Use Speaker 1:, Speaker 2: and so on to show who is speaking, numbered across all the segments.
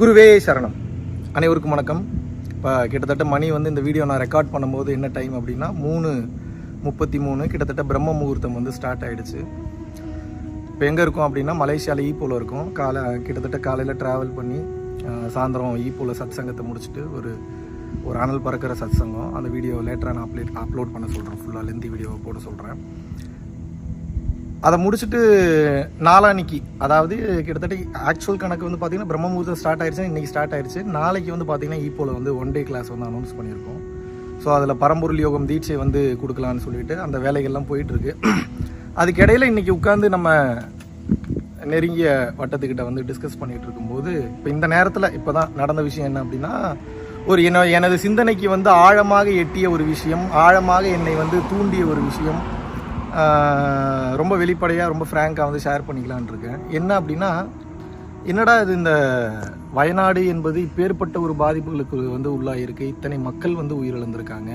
Speaker 1: குருவே சரணம். அனைவருக்கும் வணக்கம். இப்போ கிட்டத்தட்ட மணி இந்த வீடியோ நான் ரெக்கார்ட் பண்ணும்போது என்ன டைம் அப்படின்னா 3:33. கிட்டத்தட்ட பிரம்ம முகூர்த்தம் ஸ்டார்ட் ஆகிடுச்சு. இப்போ எங்கே இருக்கோம் அப்படின்னா மலேசியாவில் ஈப்போவில் இருக்கோம். கிட்டத்தட்ட காலையில் ட்ராவல் பண்ணி சாயந்தரம் ஈப்போவில் சத் சங்கத்தை முடிச்சுட்டு ஒரு அனல் பறக்கிற சத் சங்கம். அந்த வீடியோ லேட்டராக நான் அப்லோட் பண்ண சொல்கிறேன். ஃபுல்லாக லெந்தி வீடியோவை போட சொல்கிறேன். அதை முடிச்சுட்டு நாளானிக்கு, அதாவது கிட்டத்தட்ட ஆக்சுவல் கணக்கு பார்த்தீங்கன்னா பிரம்ம முகூர்த்தம் ஸ்டார்ட் ஆயிடுச்சு. இன்றைக்கி ஸ்டார்ட் ஆயிடுச்சு. நாளைக்கு பார்த்தீங்கன்னா ஈப்போவில் 1 டே கிளாஸ் அனௌன்ஸ் பண்ணியிருக்கோம். ஸோ அதில் பரம்பொருள் யோகம் தீட்சை கொடுக்கலான்னு சொல்லிட்டு அந்த வேலைகள்லாம் போயிட்டுருக்கு. அதுக்கிடையில் இன்றைக்கி உட்காந்து நம்ம நெருங்கிய வட்டத்துக்கிட்ட டிஸ்கஸ் பண்ணிகிட்டு இருக்கும்போது இப்போ இந்த நேரத்தில் இப்போ தான் நடந்த விஷயம் என்ன அப்படின்னா, எனது சிந்தனைக்கு ஆழமாக எட்டிய ஒரு விஷயம், ஆழமாக என்னை தூண்டிய ஒரு விஷயம் ரொம்ப வெளிப்படையாக ரொம்ப ஃப்ராங்காக ஷேர் பண்ணிக்கலான் இருக்கேன். என்ன அப்படின்னா, என்னடா இது இந்த வயநாடு என்பது இப்பேற்பட்ட ஒரு பாதிப்புகளுக்கு உள்ளாயிருக்கு. இத்தனை மக்கள் உயிரிழந்திருக்காங்க.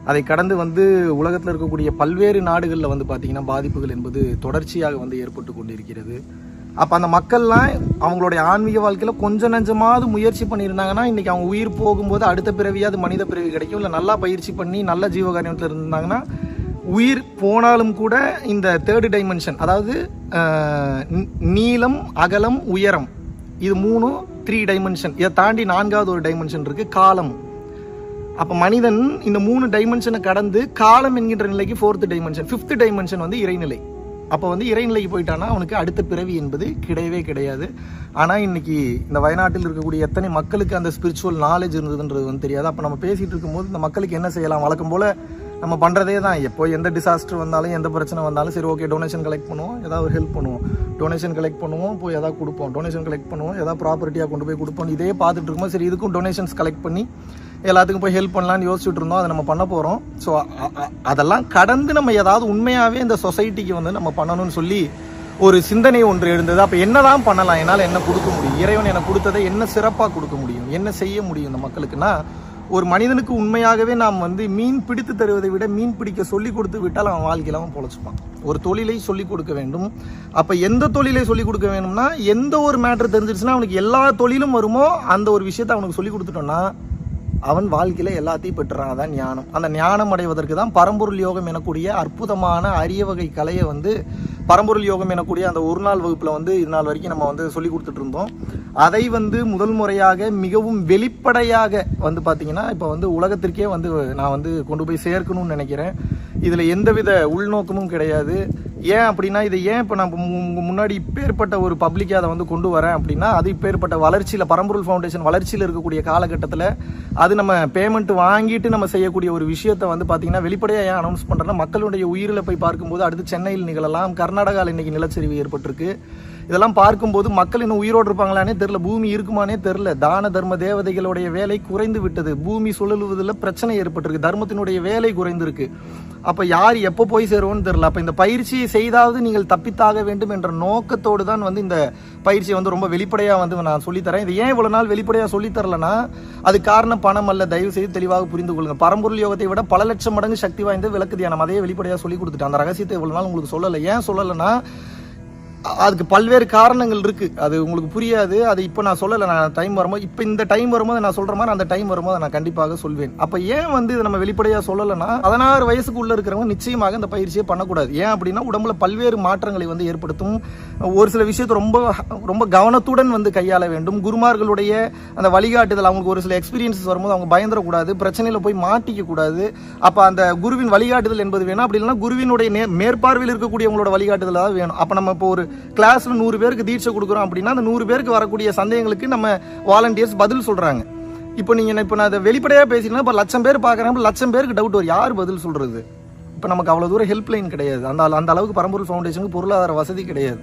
Speaker 1: அதை கடந்து உலகத்தில் இருக்கக்கூடிய பல்வேறு நாடுகளில் பார்த்தீங்கன்னா பாதிப்புகள் என்பது தொடர்ச்சியாக ஏற்பட்டு கொண்டிருக்கிறது. அப்போ அந்த மக்கள்லாம் அவங்களுடைய ஆன்மீக வாழ்க்கையில் கொஞ்சம் நஞ்சமாவது முயற்சி பண்ணியிருந்தாங்கன்னா இன்றைக்கி அவங்க உயிர் போகும்போது அடுத்த பிறவியாவது மனித பிறவி கிடைக்கும். இல்லை நல்லா பயிற்சி பண்ணி நல்ல ஜீவகாரியத்தில் இருந்தாங்கன்னா உயிர் போனாலும் கூட இந்த 3rd டைமென்ஷன், அதாவது நீளம், அகலம், உயரம், இது 3 டைமென்ஷன். இதை தாண்டி 4வது ஒரு டைமென்ஷன் இருக்குது, காலம். அப்போ மனிதன் இந்த 3 டைமென்ஷனை கடந்து காலம் என்கின்ற நிலைக்கு 4th டைமென்ஷன், 5th டைமென்ஷன் இறைநிலை. அப்போ இறைநிலைக்கு போயிட்டானா அவனுக்கு அடுத்த பிறவி என்பது கிடையவே கிடையாது. ஆனால் இன்னைக்கு இந்த வயநாட்டில் இருக்கக்கூடிய எத்தனை மக்களுக்கு அந்த ஸ்பிரிச்சுவல் நாலேஜ் இருந்ததுன்றது தெரியாது. அப்போ நம்ம பேசிகிட்டு இருக்கும்போது இந்த மக்களுக்கு என்ன செய்யலாம், வழக்கம் போல் நம்ம பண்ணுறதே தான். எப்போ எந்த டிசாஸ்டர் வந்தாலும் எந்த பிரச்சனை வந்தாலும் சரி, ஓகே டொனேஷன் கலெக்ட் பண்ணுவோம், ஏதாவது ஒரு ஹெல்ப் பண்ணுவோம், டொனேஷன் கலெக்ட் பண்ணுவோம், போய் எதாவது கொடுப்போம், டொனேஷன் கலெக்ட் பண்ணுவோம், ஏதாவது ப்ராப்பர்ட்டியாக கொண்டு போய் கொடுப்போம். இதே பார்த்துட்டு இருக்கும்போது சரி இதுக்கும் டொனேஷன்ஸ் கலெக்ட் பண்ணி எல்லாத்துக்கும் போய் ஹெல்ப் பண்ணலான்னு யோசிச்சுட்டு இருந்தோம். அதை நம்ம பண்ண போகிறோம். ஸோ அதெல்லாம் கடந்து நம்ம ஏதாவது உண்மையாகவே இந்த சொசைட்டிக்கு நம்ம பண்ணணும்னு சொல்லி ஒரு சிந்தனை ஒன்று எழுந்தது. அப்போ என்னதான் பண்ணலாம், என்னால் என்ன கொடுக்க முடியும், இறைவன் எனக்கு கொடுத்ததை என்ன சிறப்பாக கொடுக்க முடியும், என்ன செய்ய முடியும் இந்த மக்களுக்குன்னா, ஒரு மனிதனுக்கு உண்மையாகவே நாம் மீன் பிடித்து தருவதை விட மீன் பிடிக்க சொல்லி கொடுத்து விட்டால் அவன் வாழ்க்கையில் அவன் பொழைச்சிப்பான். ஒரு தொழிலை சொல்லிக் கொடுக்க வேண்டும். அப்போ எந்த தொழிலை சொல்லிக் கொடுக்க வேணும்னா, எந்த ஒரு மேட்ரு தெரிஞ்சிருச்சுன்னா அவனுக்கு எல்லா தொழிலும் வருமோ அந்த ஒரு விஷயத்தை அவனுக்கு சொல்லி கொடுத்துட்டோன்னா அவன் வாழ்க்கையில் எல்லாத்தையும் பெற்றுறான். அதான் ஞானம். அந்த ஞானம் அடைவதற்கு தான் பரம்பொருள் யோகம் எனக்கூடிய அற்புதமான அரிய வகை கலையை பரம்பொருள் யோகம் எனக்கூடிய அந்த ஒரு நாள் வகுப்பில் இது நாள் வரைக்கும் நம்ம சொல்லி கொடுத்துட்டு இருந்தோம். அதை முதல் முறையாக மிகவும் வெளிப்படையாக பார்த்தீங்கன்னா இப்போ உலகத்திற்கே நான் கொண்டு போய் சேர்க்கணும்னு நினைக்கிறேன். இதில் எந்தவித உள்நோக்கமும் கிடையாது. ஏன் அப்படின்னா, இதை ஏன் இப்போ நான் முன்னாடி இப்பேற்பட்ட ஒரு பப்ளிக்காக அதை கொண்டு வரேன் அப்படின்னா, அது இப்பேற்பட்ட வளர்ச்சியில் பரம்பொருள் ஃபவுண்டேஷன் வளர்ச்சியில் இருக்கக்கூடிய காலகட்டத்தில் அது நம்ம பேமெண்ட் வாங்கிட்டு நம்ம செய்யக்கூடிய ஒரு விஷயத்தை பார்த்தீங்கன்னா வெளிப்படையாக ஏன் அனௌன்ஸ் பண்ணுறேன்னா, மக்களுடைய உயிரில் போய் பார்க்கும்போது அடுத்து சென்னையில் நிகழலாம், கர்நாடகாவில் இன்னைக்கு நிலச்சரிவு ஏற்பட்டிருக்கு. இதெல்லாம் பார்க்கும்போது மக்கள் இன்னும் உயிரோடு இருப்பாங்களானே தெரில, பூமி இருக்குமானே தெரில. தான தர்ம தேவதைகளுடைய வேலை குறைந்து விட்டது. பூமி சுழலுவதில் பிரச்சனை ஏற்பட்டிருக்கு. தர்மத்தினுடைய வேலை குறைந்திருக்கு. அப்போ யார் எப்போ போய் சேருவோன்னு தெரில. அப்போ இந்த பயிற்சியை செய்தாவது நீங்கள் தப்பித்தாக வேண்டும் என்ற நோக்கத்தோடு தான் இந்த பயிற்சியை ரொம்ப வெளிப்படையாக நான் சொல்லித்தரேன். இது ஏன் இவ்வளோ நாள் வெளிப்படையாக சொல்லித்தரலன்னா, அது காரணம் பணம் அல்ல. தயவு செய்து தெளிவாக புரிந்து கொள்ளுங்க. பரம்பொருள் யோகத்தை விட பல லட்சம் மடங்கு சக்தி வாய்ந்த விளக்கு தியானம், அதையே வெளிப்படையாக சொல்லி கொடுத்துட்டேன். அந்த ரகசியத்தை இவ்வளோ நாள் உங்களுக்கு சொல்லலை. ஏன் சொல்லலைன்னா, அதுக்கு பல்வேறு காரணங்கள் இருக்குது. அது உங்களுக்கு புரியாது. அது இப்போ நான் சொல்லலை. நான் டைம் வரும்போது, இப்போ இந்த டைம் வரும்போது நான் சொல்கிற மாதிரி அந்த டைம் வரும்போது நான் கண்டிப்பாக சொல்வேன். அப்போ ஏன் இதை நம்ம வெளிப்படையாக சொல்லலைன்னா, 16 வயசுக்கு உள்ளே இருக்கிறவங்க நிச்சயமாக இந்த பயிற்சியை பண்ணக்கூடாது. ஏன் அப்படின்னா, உடம்புல பல்வேறு மாற்றங்களை ஏற்படுத்தும். ஒரு சில விஷயத்தை ரொம்ப ரொம்ப கவனத்துடன் கையாள வேண்டும். குருமார்களுடைய அந்த வழிகாட்டுதல், அவங்களுக்கு ஒரு சில எக்ஸ்பீரியன்ஸஸ் வரும்போது அவங்க பயந்துடக்கூடாது, பிரச்சனையில் போய் மாட்டிக்க கூடாது. அப்போ அந்த குருவின் வழிகாட்டுதல் என்பது வேணும். அப்படி இல்லைன்னா குருவினுடைய மேற்பார்வையில் இருக்கக்கூடியவங்களோட வழிகாட்டுதல் தான் வேணும். அப்போ நம்ம இப்போ ஒரு கிளாஸ்ல 100 பேருக்கு தீட்சை கொடுக்குறோம் அப்படின்னா, அந்த 100 பேருக்கு வரக்கூடிய சந்தேகங்களுக்கு நம்ம வாலண்டியர்ஸ் பதில் சொல்றாங்க. இப்போ நான் அதை வெளிப்படையாக பேசினா, இப்போ 1,00,000 பேர் பார்க்குறாங்க, 1,00,000 பேருக்கு டவுட் வரும், யார் பதில் சொல்றது? இப்போ நமக்கு அவ்வளோ தூரம் ஹெல்ப்லைன் கிடையாது. அந்த அளவுக்கு பரம்பொருள் ஃபவுண்டேஷனுக்கு பொருளாதார வசதி கிடையாது.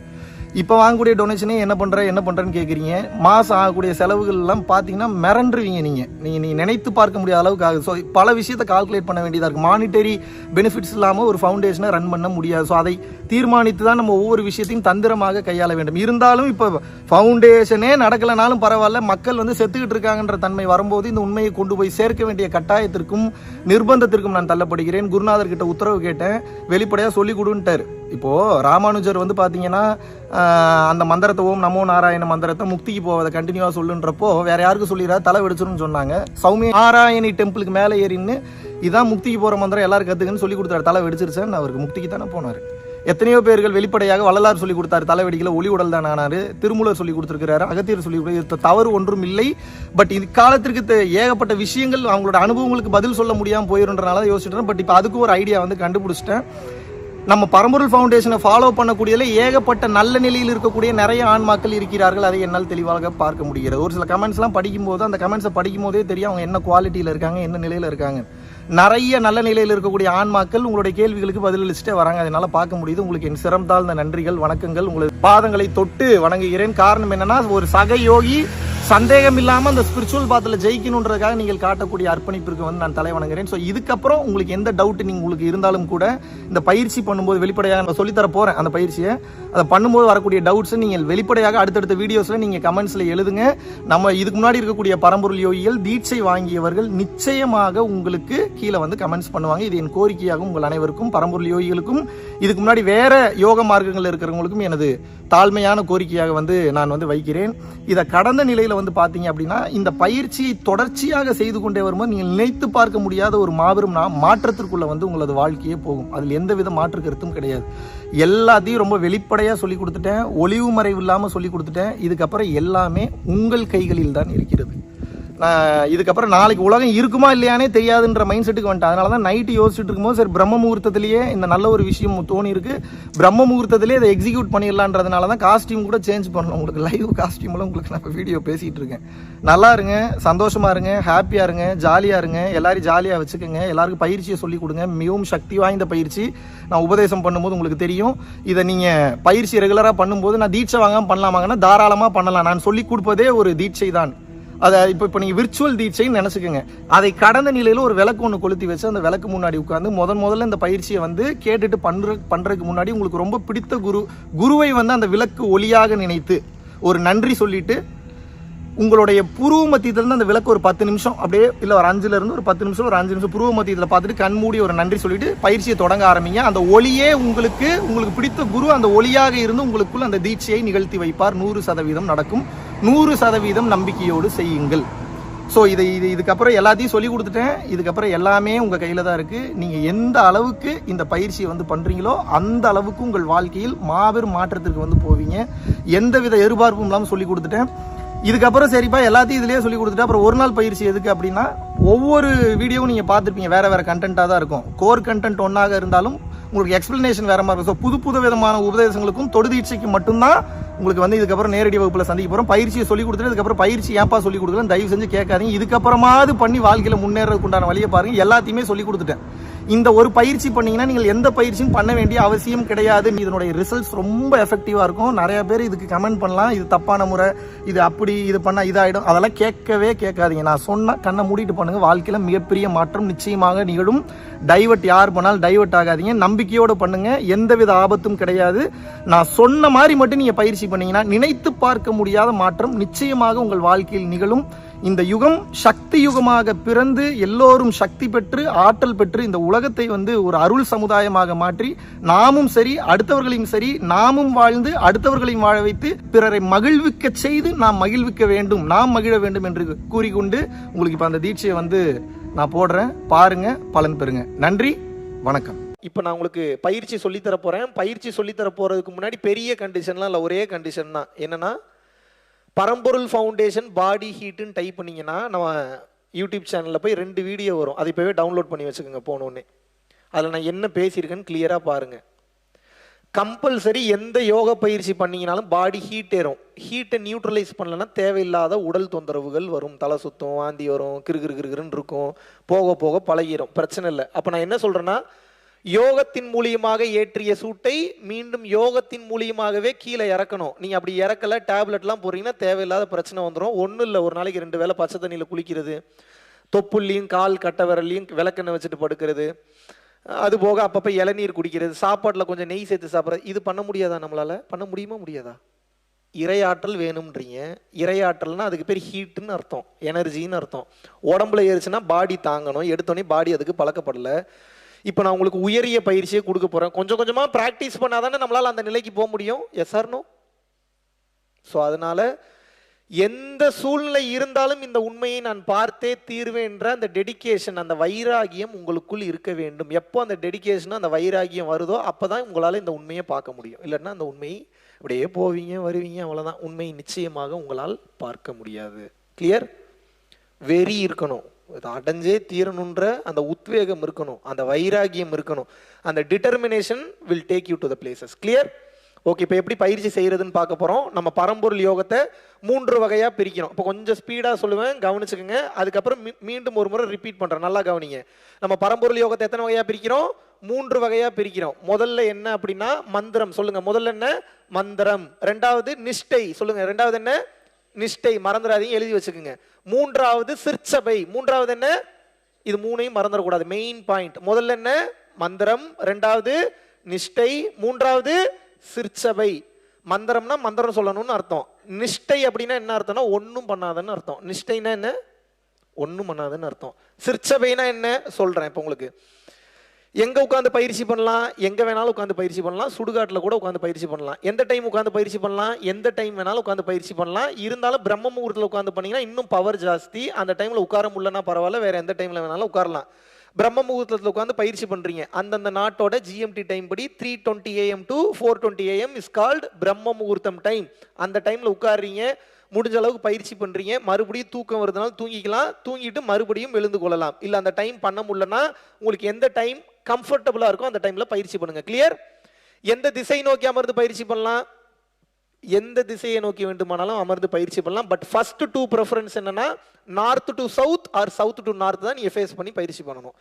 Speaker 1: இப்போ வாங்கக்கூடிய டொனேஷனே என்ன பண்ணுறேன்னு கேட்குறீங்க. மாதம் ஆகக்கூடிய செலவுகள் எல்லாம் பார்த்தீங்கன்னா மிரண்டுருவீங்க. நீங்கள் நினைத்து பார்க்க முடியாத அளவுக்கு ஆகுது. ஸோ பல விஷயத்தை கால்குலேட் பண்ண வேண்டியதாக இருக்குது. மானிட்டரி பெனிஃபிட்ஸ் இல்லாமல் ஒரு ஃபவுண்டேஷனை ரன் பண்ண முடியாது. ஸோ அதை தீர்மானித்து தான் நம்ம ஒவ்வொரு விஷயத்தையும் தந்திரமாக கையாள வேண்டும். இருந்தாலும் இப்போ ஃபவுண்டேஷனே நடக்கலைனாலும் பரவாயில்ல, மக்கள் செத்துக்கிட்டு இருக்காங்கன்ற தன்மை வரும்போது இந்த உண்மையை கொண்டு போய் சேர்க்க வேண்டிய கட்டாயத்திற்கும் நிர்பந்தத்திற்கும் நான் தள்ளப்படுகிறேன். குருநாதர்கிட்ட உத்தரவு கேட்டேன், வெளிப்படையாக சொல்லிக் கொடுன்ட்டார். இப்போது ராமானுஜர் வந்து பார்த்தீங்கன்னா அந்த மந்திரத்தை ஓம் நமோ நாராயண மந்திரத்தை முக்திக்கு போவதை கண்டினியூவாக சொல்லுன்றப்போ வேற யாருக்கு சொல்லிடுறா தலை வெடிச்சிருன்னு சொன்னாங்க. சௌமிய நாராயணி டெம்பிளுக்கு மேலே ஏறின்னு இதான் முக்திக்கு போகிற மந்திரம் எல்லாரும் கற்றுக்குன்னு சொல்லி கொடுத்தாரு. தலை வெடிச்சிருச்சேன்னு அவருக்கு முக்திக்கு தானே போனார். எத்தனையோ பேர்கள் வெளிப்படையாக வள்ளலார் சொல்லி கொடுத்தாரு தலை வெடிக்கல, ஒளி உடல் தான் ஆனாரு. திருமூலர் சொல்லி கொடுத்துருக்கிறாரு, அகத்தியர் சொல்லி கொடுத்து தவறு ஒன்றும் இல்லை. பட் இது காலத்திற்கு ஏகப்பட்ட விஷயங்கள் அவங்களோட அனுபவங்களுக்கு பதில் சொல்ல முடியாமல் போயிருன்றனால யோசிச்சுட்டேன். பட் இப்போ அதுக்கு ஒரு ஐடியா வந்து கண்டுபிடிச்சிட்டேன். நம்ம பரம்பொருள் ஃபவுண்டேஷனை ஃபாலோ பண்ணக்கூடியதில் ஏகப்பட்ட நல்ல நிலையில் இருக்கக்கூடிய நிறைய ஆன்மாக்கள் இருக்கிறார்கள். அதை என்னால் தெளிவாக பார்க்க முடிகிறது. ஒரு சில கமெண்ட்ஸ்லாம் படிக்கும்போது அந்த கமெண்ட்ஸை படிக்கும் போதே தெரியும் அவங்க என்ன குவாலிட்டியில் இருக்காங்க, என்ன நிலையில் இருக்காங்க. நிறைய நல்ல நிலையில் இருக்கக்கூடிய ஆன்மாக்கள் உங்களுடைய கேள்விகளுக்கு பதிலளிச்சுட்டே வராங்க. அதனால பார்க்க முடியுது. உங்களுக்கு என் சிரம் தாழ்ந்த நன்றிகள், வணக்கங்கள். உங்களது பாதங்களை தொட்டு வணங்குகிறேன். காரணம் என்னன்னா, ஒரு சக யோகி சந்தேகம் இல்லாமல் அந்த ஸ்பிரிச்சுவல் பாத்தில் ஜெயிக்கணுன்றதுக்காக நீங்கள் காட்டக்கூடிய அர்ப்பணிப்பிற்கு வந்து நான் தலை வணங்குறேன். ஸோ இதுக்கப்புறம் உங்களுக்கு எந்த டவுட் உங்களுக்கு இருந்தாலும் கூட இந்த பயிற்சி பண்ணும்போது வெளிப்படையாக நான் சொல்லித்தர போகிறேன். அந்த பயிற்சியை அதை பண்ணும்போது வரக்கூடிய டவுட்ஸை நீங்கள் வெளிப்படையாக அடுத்தடுத்த வீடியோஸில் நீங்கள் கமெண்ட்ஸில் எழுதுங்க. நம்ம இதுக்கு முன்னாடி இருக்கக்கூடிய பரம்பொருள் யோகிகள் தீட்சை வாங்கியவர்கள் நிச்சயமாக உங்களுக்கு கீழே வந்து கமெண்ட்ஸ் பண்ணுவாங்க. இது என் கோரிக்கையாகும் உங்கள் அனைவருக்கும், பரம்பொருள் யோகிகளுக்கும் இதுக்கு முன்னாடி வேற யோக மார்க்கங்கள் இருக்கிறவங்களுக்கும் எனது தாழ்மையான கோரிக்கையாக வந்து நான் வந்து வைக்கிறேன். இதை கடந்த நிலையில் வந்து பார்த்தீங்க அப்படின்னா இந்த பயிற்சியை தொடர்ச்சியாக செய்து கொண்டே வரும்போது நீங்கள் நினைத்து பார்க்க முடியாத ஒரு மாபெரும் மாற்றத்திற்குள்ள வந்து உங்களது வாழ்க்கையே போகும். அதில் எந்தவித மாற்று கருத்தும் கிடையாது. எல்லாத்தையும் ரொம்ப வெளிப்படையாக சொல்லி கொடுத்துட்டேன், ஒளிவு மறைவு இல்லாமல் சொல்லி கொடுத்துட்டேன். இதுக்கப்புறம் எல்லாமே உங்கள் கைகளில் தான் இருக்கிறது. நான் இதுக்கப்புறம் நாளைக்கு உலகம் இருக்குமா இல்லையானே தெரியாதுன்ற மைண்ட் செட்டுக்கு வந்துட்டேன். அதனால தான் நைட்டு யோசிச்சுட்டு இருக்கும்போது சரி பிரம்ம முகூர்த்தத்திலேயே இந்த நல்ல ஒரு விஷயம் தோணி இருக்கு, பிரம்ம முகூர்த்தத்திலேயே அதை எக்ஸிக்யூட் பண்ணிடலான்றதுனால தான் காஸ்டியூம் கூட சேஞ்ச் பண்ணணும். உங்களுக்கு லைவ் காஸ்டியூம்லாம் உங்களுக்கு நான் வீடியோ பேசிகிட்டு இருக்கேன். நல்லா இருங்க, சந்தோஷமா இருங்க, ஹாப்பியாக இருங்க, ஜாலியாக இருங்க, எல்லாரும் ஜாலியாக வச்சுக்கோங்க. எல்லாருக்கும் பயிற்சியை சொல்லிக் கொடுங்க. மிகவும் சக்தி வாய்ந்த பயிற்சி. நான் உபதேசம் பண்ணும்போது உங்களுக்கு தெரியும். இதை நீங்கள் பயிற்சி ரெகுலராக பண்ணும்போது நான் தீட்சை வாங்காமல் பண்ணலாமாங்கன்னா தாராளமாக பண்ணலாம். நான் சொல்லிக் கொடுப்பதே ஒரு தீட்சை தான். அதை இப்போ நீங்கள் விர்ச்சுவல் தீட்சைன்னு நினச்சிக்கோங்க. அதை கடந்த நிலையில் ஒரு விளக்கு ஒன்று கொளுத்தி வச்சு அந்த விளக்கு முன்னாடி உட்காந்து முதல்ல இந்த பயிற்சியை வந்து கேட்டுட்டு பண்ணுறதுக்கு முன்னாடி உங்களுக்கு ரொம்ப பிடித்த குருவை வந்து அந்த விளக்கு ஒளியாக நினைத்து ஒரு நன்றி சொல்லிட்டு உங்களுடைய புருவ மத்தியத்திலிருந்து அந்த விளக்கு ஒரு 10 நிமிஷம் அப்படியே இல்லை ஒரு 5லேருந்து ஒரு 10 நிமிஷம் ஒரு 5 நிமிஷம் புருவ மத்தியத்தில் பார்த்துட்டு கண் மூடி ஒரு நன்றி சொல்லிட்டு பயிற்சியை தொடங்க ஆரம்பிங்க. அந்த ஒளியே உங்களுக்கு பிடித்த குரு அந்த ஒளியாக இருந்து உங்களுக்குள் அந்த தீட்சையை நிகழ்த்தி வைப்பார். 100% நடக்கும். 100% நம்பிக்கையோடு செய்யுங்கள். ஸோ இதுக்கப்புறம் எல்லாத்தையும் சொல்லி கொடுத்துட்டேன். இதுக்கப்புறம் எல்லாமே உங்கள் கையில் தான் இருக்குது. நீங்கள் எந்த அளவுக்கு இந்த பயிற்சியை வந்து பண்ணுறீங்களோ அந்த அளவுக்கு உங்கள் வாழ்க்கையில் மாபெரும் மாற்றத்திற்கு வந்து போவீங்க. எந்தவித எதிர்பார்ப்பும் இல்லாமல் சொல்லி கொடுத்துட்டேன். இதுக்கப்புறம் சரிப்பா எல்லாத்தையும் இதுலேயே சொல்லி கொடுத்துட்டு அப்புறம் ஒரு நாள் பயிற்சி எதுக்கு அப்படின்னா, ஒவ்வொரு வீடியோவும் நீங்கள் பார்த்துருப்பீங்க, வேறு கண்டென்ட்டாக தான் இருக்கும். கோர் கண்டென்ட் ஒன்றாக இருந்தாலும் உங்களுக்கு எக்ஸ்பிளனேஷன் வேறு மாதிரி இருக்கும். ஸோ புது விதமான உபதேசங்களுக்கும் தொடுதீட்சைக்கு மட்டும்தான் உங்களுக்கு வந்து இதுக்கப்புறம் நேரடி வகுப்பில் சந்திக்க போகிறோம். பயிற்சியை சொல்லிக் கொடுத்துட்டு இதுக்கப்புறம் பயிற்சி ஏன்ப்பா சொல்லிக் கொடுக்கலன்னு தயவு செஞ்சு கேட்காதீங்க. இதுக்கப்புறமாவது பண்ணி வாழ்க்கையில் முன்னேறதுக்கு உண்டான வழியை பாருங்கள். எல்லாத்தையுமே சொல்லிக் கொடுத்துட்டேன். இந்த ஒரு பயிற்சி பண்ணீங்கன்னா நீங்கள் எந்த பயிற்சியும் பண்ண வேண்டிய அவசியம் கிடையாது. இதனுடைய ரிசல்ட்ஸ் ரொம்ப எஃபெக்டிவாக இருக்கும். நிறைய பேர் இதுக்கு கமெண்ட் பண்ணலாம், இது தப்பான முறை, இது அப்படி, இது பண்ணால் இதாகிடும். அதெல்லாம் கேட்கவே கேட்காதீங்க. நான் சொன்னால் கண்ணை மூடிட்டு பண்ணுங்கள். வாழ்க்கையில் மிகப்பெரிய மாற்றம் நிச்சயமாக நிகழும். டைவர்ட் யார் பண்ணாலும் டைவர்ட் ஆகாதீங்க. நம்பிக்கையோடு பண்ணுங்கள். எந்தவித ஆபத்தும் கிடையாது. நான் சொன்ன மாதிரி மட்டும் நீங்கள் பயிற்சி பண்ணீங்கன்னா நினைத்து பார்க்க முடியாத மாற்றம் நிச்சயமாக உங்கள் வாழ்க்கையில் நிகழும். இந்த யுகம் சக்தி யுகமாக பிறந்து எல்லோரும் சக்தி பெற்று ஆற்றல் பெற்று இந்த உலகத்தை வந்து ஒரு அருள் சமுதாயமாக மாற்றி நாமும் சரி அடுத்தவர்களையும் சரி நாமும் வாழ்ந்து அடுத்தவர்களையும் வாழ வைத்து பிறரை மகிழ்விக்க செய்து நாம் மகிழ்விக்க வேண்டும், நாம் மகிழ வேண்டும் என்று கூறிக்கொண்டு உங்களுக்கு இப்போ அந்த தீட்சையை வந்து நான் போடுறேன். பாருங்க, பலன் பெறுங்க. நன்றி, வணக்கம். இப்போ நான் உங்களுக்கு பயிற்சி சொல்லித்தர போகிறேன். பயிற்சி சொல்லித்தர போகிறதுக்கு முன்னாடி பெரிய கண்டிஷன்லாம் இல்லை, ஒரே கண்டிஷன் தான். என்னன்னா, பரம்பொருள் ஃபவுண்டேஷன் பாடி ஹீட்டுன்னு டைப் பண்ணிங்கன்னா நம்ம யூடியூப் சேனலில் போய் 2 வீடியோ வரும். அதை இப்போவே டவுன்லோட் பண்ணி வச்சுக்கோங்க போனோடனே. அதில் நான் என்ன பேசியிருக்கேன்னு கிளியராக பாருங்கள். கம்பல்சரி எந்த யோக பயிற்சி பண்ணிங்கனாலும் பாடி ஹீட் ஏறும். ஹீட்டை நியூட்ரலைஸ் பண்ணலன்னா தேவையில்லாத உடல் தொந்தரவுகள் வரும். தலை சுத்தம், வாந்தி வரும், கிருகிருன்னு இருக்கும். போக போக பழகிடும், பிரச்சனை இல்லை. அப்போ நான் என்ன சொல்கிறேன்னா, யோகத்தின் மூலியமாக ஏற்றிய சூட்டை மீண்டும் யோகத்தின் மூலியமாகவே கீழே இறக்கணும். நீங்கள் அப்படி இறக்கலை, டேப்லெட்லாம் போடுறீங்கன்னா தேவையில்லாத பிரச்சனை வந்துடும். ஒன்றும் இல்லை, ஒரு நாளைக்கு 2 வேளை பச்சை தண்ணியில் குளிக்கிறது, தொப்புள்ளையும் கால் கட்டை விரல்லையும் விளக்கெண்ணெய் வச்சுட்டு படுக்கிறது, அது போக அப்பப்போ இளநீர் குடிக்கிறது, சாப்பாட்டில் கொஞ்சம் நெய் சேர்த்து சாப்பிட்றது, இது பண்ண முடியாதா? நம்மளால் பண்ண முடியுமா முடியாதா? இறையாற்றல் வேணும்ன்றீங்க. இறையாற்றல்னா அதுக்கு பேர் ஹீட்டுன்னு அர்த்தம், எனர்ஜின்னு அர்த்தம். உடம்புல ஏறிச்சுன்னா பாடி தாங்கணும். எடுத்தோடனே பாடி அதுக்கு பழக்கப்படலை.
Speaker 2: இப்போ நான் உங்களுக்கு உயரிய பயிற்சியை கொடுக்க போகிறேன். கொஞ்சம் கொஞ்சமாக ப்ராக்டிஸ் பண்ணால் தானே நம்மளால் அந்த நிலைக்கு போக முடியும். S R no? ஸோ அதனால் எந்த சூழ்நிலை இருந்தாலும் இந்த உண்மையை நான் பார்த்தே தீர்வேன்ற அந்த டெடிக்கேஷன், அந்த வைராகியம் உங்களுக்குள் இருக்க வேண்டும். எப்போ அந்த டெடிக்கேஷன், அந்த வைராகியம் வருதோ அப்போ தான் உங்களால் இந்த உண்மையை பார்க்க முடியும். இல்லைன்னா அந்த உண்மையை அப்படியே போவீங்க வருவீங்க, அவ்வளோதான். உண்மையை நிச்சயமாக உங்களால் பார்க்க முடியாது. கிளியர்? வெறி இருக்கணும், அடைஞ்சே தீரணுன்ற அந்த உத்வேகம் இருக்கணும், அந்த வைராகியம் இருக்கணும். அந்த determination will take you to the places. Clear? Okay, இப்போ எப்படி பயிற்சி செய்யறதுன்னு பார்க்க போகிறோம். நம்ம பரம்பொருள் யோகத்தை 3 வகையாக பிரிக்கிறோம். இப்போ கொஞ்சம் ஸ்பீடாக சொல்லுவேன், கவனிச்சுக்கோங்க. அதுக்கப்புறம் மீண்டும் ஒரு முறை ரிப்பீட் பண்ணுறேன், நல்லா கவனிங்க. நம்ம பரம்பொருள் யோகத்தை எத்தனை வகையாக பிரிக்கிறோம்? 3 வகையாக பிரிக்கிறோம். முதல்ல என்ன அப்படின்னா மந்திரம். சொல்லுங்க, முதல்ல என்ன? மந்திரம். ரெண்டாவது நிஷ்டை. சொல்லுங்க, ரெண்டாவது என்ன? நிஷ்டை. மறந்துடாதீங்க, எழுதி வச்சுக்கோங்க. மூன்றாவது சிற்சபை. மூன்றாவது என்ன? இது 3ஐயும் மறந்துடக்கூடாது, மெயின் பாயிண்ட். முதல்ல என்ன? மந்திரம். ரெண்டாவது நிஷ்டை. மூன்றாவது சிற்சபை. மந்திரம்னா மந்திரம் சொல்லணும்னு அர்த்தம். நிஷ்டை அப்படின்னா என்ன அர்த்தம்னா ஒன்றும் பண்ணாதன்னு அர்த்தம். நிஷ்டைனா என்ன? ஒன்றும் பண்ணாதன்னு அர்த்தம். சிற்சபைனா என்ன சொல்றேன் இப்போ உங்களுக்கு. எங்க உட்காந்து பயிற்சி பண்ணலாம்? எங்க வேணாலும் உட்காந்து பயிற்சி பண்ணலாம். சுடுகாட்டில் கூட உட்காந்து பயிற்சி பண்ணலாம். எந்த டைம் உட்காந்து பயிற்சி பண்ணலாம்? எந்த டைம் வேணாலும் உட்காந்து பயிற்சி பண்ணலாம். இருந்தாலும் பிரம்ம முகூர்த்தத்தில் உட்காந்து பண்ணீங்கன்னா இன்னும் பவர் ஜாஸ்தி. அந்த டைம்ல உட்கார முடியலன்னா பரவாயில்ல, வேற எந்த டைம்ல வேணாலும் உட்காரலாம். பிரம்ம முகூர்த்தத்தில் உட்காந்து பயிற்சி பண்றீங்க, அந்தந்த நாட்டோட GMT டைம் படி 3:20 AM to 4:20 AM is called பிரம்ம முகூர்த்தம் டைம். அந்த டைம்ல உட்கார்றீங்க, முடிஞ்ச அளவுக்கு பயிற்சி பண்றீங்க. மறுபடியும் தூக்கம் வருதுனால தூங்கிக்கலாம், தூங்கிட்டு மறுபடியும் எழுந்து கொள்ளலாம். இல்ல அந்த டைம் பண்ண முடியலன்னா உங்களுக்கு எந்த டைம் கம்ஃபர்டபுளா இருக்கும் அந்த டைம்ல பயிற்சி பண்ணுங்க. கிளியர்? எந்த திசை நோக்கி அமர்ந்து பயிற்சி பண்ணலாம்? எந்த திசையை நோக்கி வேண்டுமானாலும் அமர்ந்து பயிற்சி பண்ணலாம். பட் ஃபர்ஸ்ட் 2 ப்ரெஃபரன்ஸ் என்னன்னா north to south or south to north தான் நீங்க ஃபேஸ் பண்ணி பயிற்சி பண்ணணும்.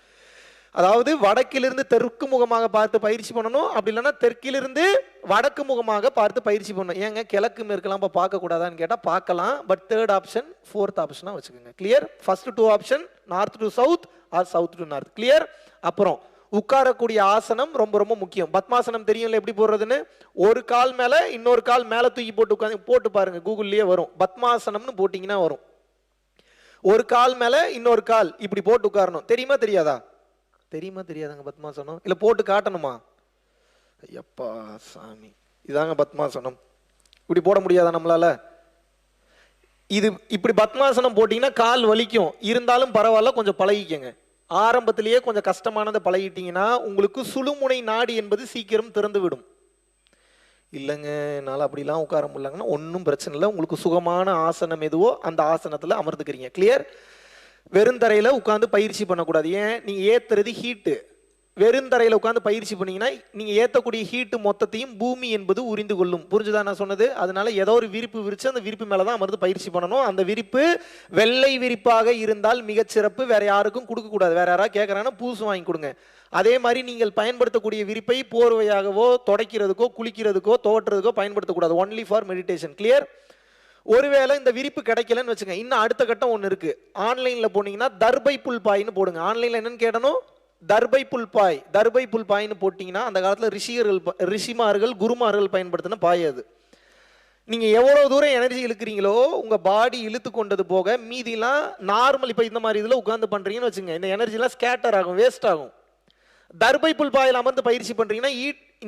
Speaker 2: அதாவது வடக்கிலிருந்து தெற்கு முகமாக பார்த்து பயிற்சி பண்ணணும், அப்படி இல்லைன்னா தெற்கிலிருந்து வடக்கு முகமாக பார்த்து பயிற்சி பண்ணணும். ஏங்க கிழக்கு மேற்கெல்லாம் இப்போ பார்க்கக்கூடாதான்னு கேட்டால் பார்க்கலாம், பட் 3rd ஆப்ஷன் 4th ஆப்ஷனாக வச்சுக்கோங்க. Clear? First 2 option north to south or south to north. Clear? அப்புறம் உட்காரக்கூடிய ஆசனம் ரொம்ப ரொம்ப முக்கியம். பத்மாசனம் தெரியும்ல எப்படி போடுறதுன்னு? ஒரு கால் மேல இன்னொரு கால் மேல தூக்கி போட்டு உட்காந்து போட்டு பாருங்க, கூகுள்லயே வரும். பத்மாசனம்னு போட்டீங்கன்னா வரும். ஒரு கால் மேல இன்னொரு கால் இப்படி போட்டு உட்காரணும். தெரியுமா தெரியாதா? தெரியுமா தெரியாதாங்க பத்மாசனம்? இல்ல போட்டு காட்டணுமா? ஐயப்பா சாமி, இதாங்க பத்மாசனம். இப்படி போட முடியாதா நம்மளால? இது இப்படி பத்மாசனம் போட்டீங்கன்னா கால் வலிக்கும், இருந்தாலும் பரவாயில்ல, கொஞ்சம் பழகிக்கங்க. ஆரம்பத்திலேயே கொஞ்சம் கஷ்டமானதை பழகிட்டீங்கன்னா உங்களுக்கு சுழுமுனை நாடி என்பது சீக்கிரம் திறந்து விடும். இல்லைங்க என்னால் அப்படிலாம் உட்கார முடியலங்கன்னா ஒன்றும் பிரச்சனை இல்லை. உங்களுக்கு சுகமான ஆசனம் எதுவோ அந்த ஆசனத்தில் அமர்ந்துக்கிறீங்க. கிளியர்? வெறுந்தரையில் உட்காந்து பயிற்சி பண்ணக்கூடாது. ஏன்? நீங்கள் ஏற்றுறது ஹீட்டு. வெறுந்தரையில் உட்காந்து பயிற்சி பண்ணீங்கன்னா நீங்கள் ஏற்றக்கூடிய ஹீட்டு மொத்தத்தையும் பூமி என்பது உறிந்து கொள்ளும். புரிஞ்சுதான் நான் சொன்னது? அதனால ஏதோ ஒரு விரிப்பு விரிச்சு அந்த விரிப்பு மேலே தான் அமர்ந்து பயிற்சி பண்ணணும். அந்த விரிப்பு வெள்ளை விரிப்பாக இருந்தால் மிகச்சிறப்பு. வேற யாருக்கும் கொடுக்கக்கூடாது. வேற யாராவது கேட்குறாங்கன்னா பூசு வாங்கி கொடுங்க. அதே மாதிரி நீங்கள் பயன்படுத்தக்கூடிய விரிப்பை போர்வையாகவோ துடைக்கிறதுக்கோ குளிக்கிறதுக்கோ தோட்டுறதுக்கோ பயன்படுத்தக்கூடாது. Only for meditation. கிளியர்? ஒருவேளை இந்த விரிப்பு கிடைக்கலன்னு வச்சுங்க, இன்னும் அடுத்த கட்டம் ஒன்று இருக்கு. ஆன்லைனில் போனீங்கன்னா தர்பை புல் பாயின்னு போடுங்க. ஆன்லைனில் என்னன்னு கேட்டணும்? தர்பை புல்பாய். தர்பை புல்பாய்னு போட்டிங்கன்னா அந்த காலத்தில் ரிஷிமார்கள் குருமார்கள் பயன்படுத்தின பாய் அது. நீங்கள் எவ்வளோ தூரம் எனர்ஜி இழுக்கிறீங்களோ உங்கள் பாடி இழுத்து கொண்டது போக மீதிலாம் நார்மல். இப்போ இந்த மாதிரி இதில் உட்காந்து பண்ணுறீங்கன்னு வச்சுங்க, இந்த எனர்ஜிலாம் ஸ்கேட்டர் ஆகும், வேஸ்ட் ஆகும். தர்பை புல்பாயில் அமர்ந்து பயிற்சி பண்ணுறீங்கன்னா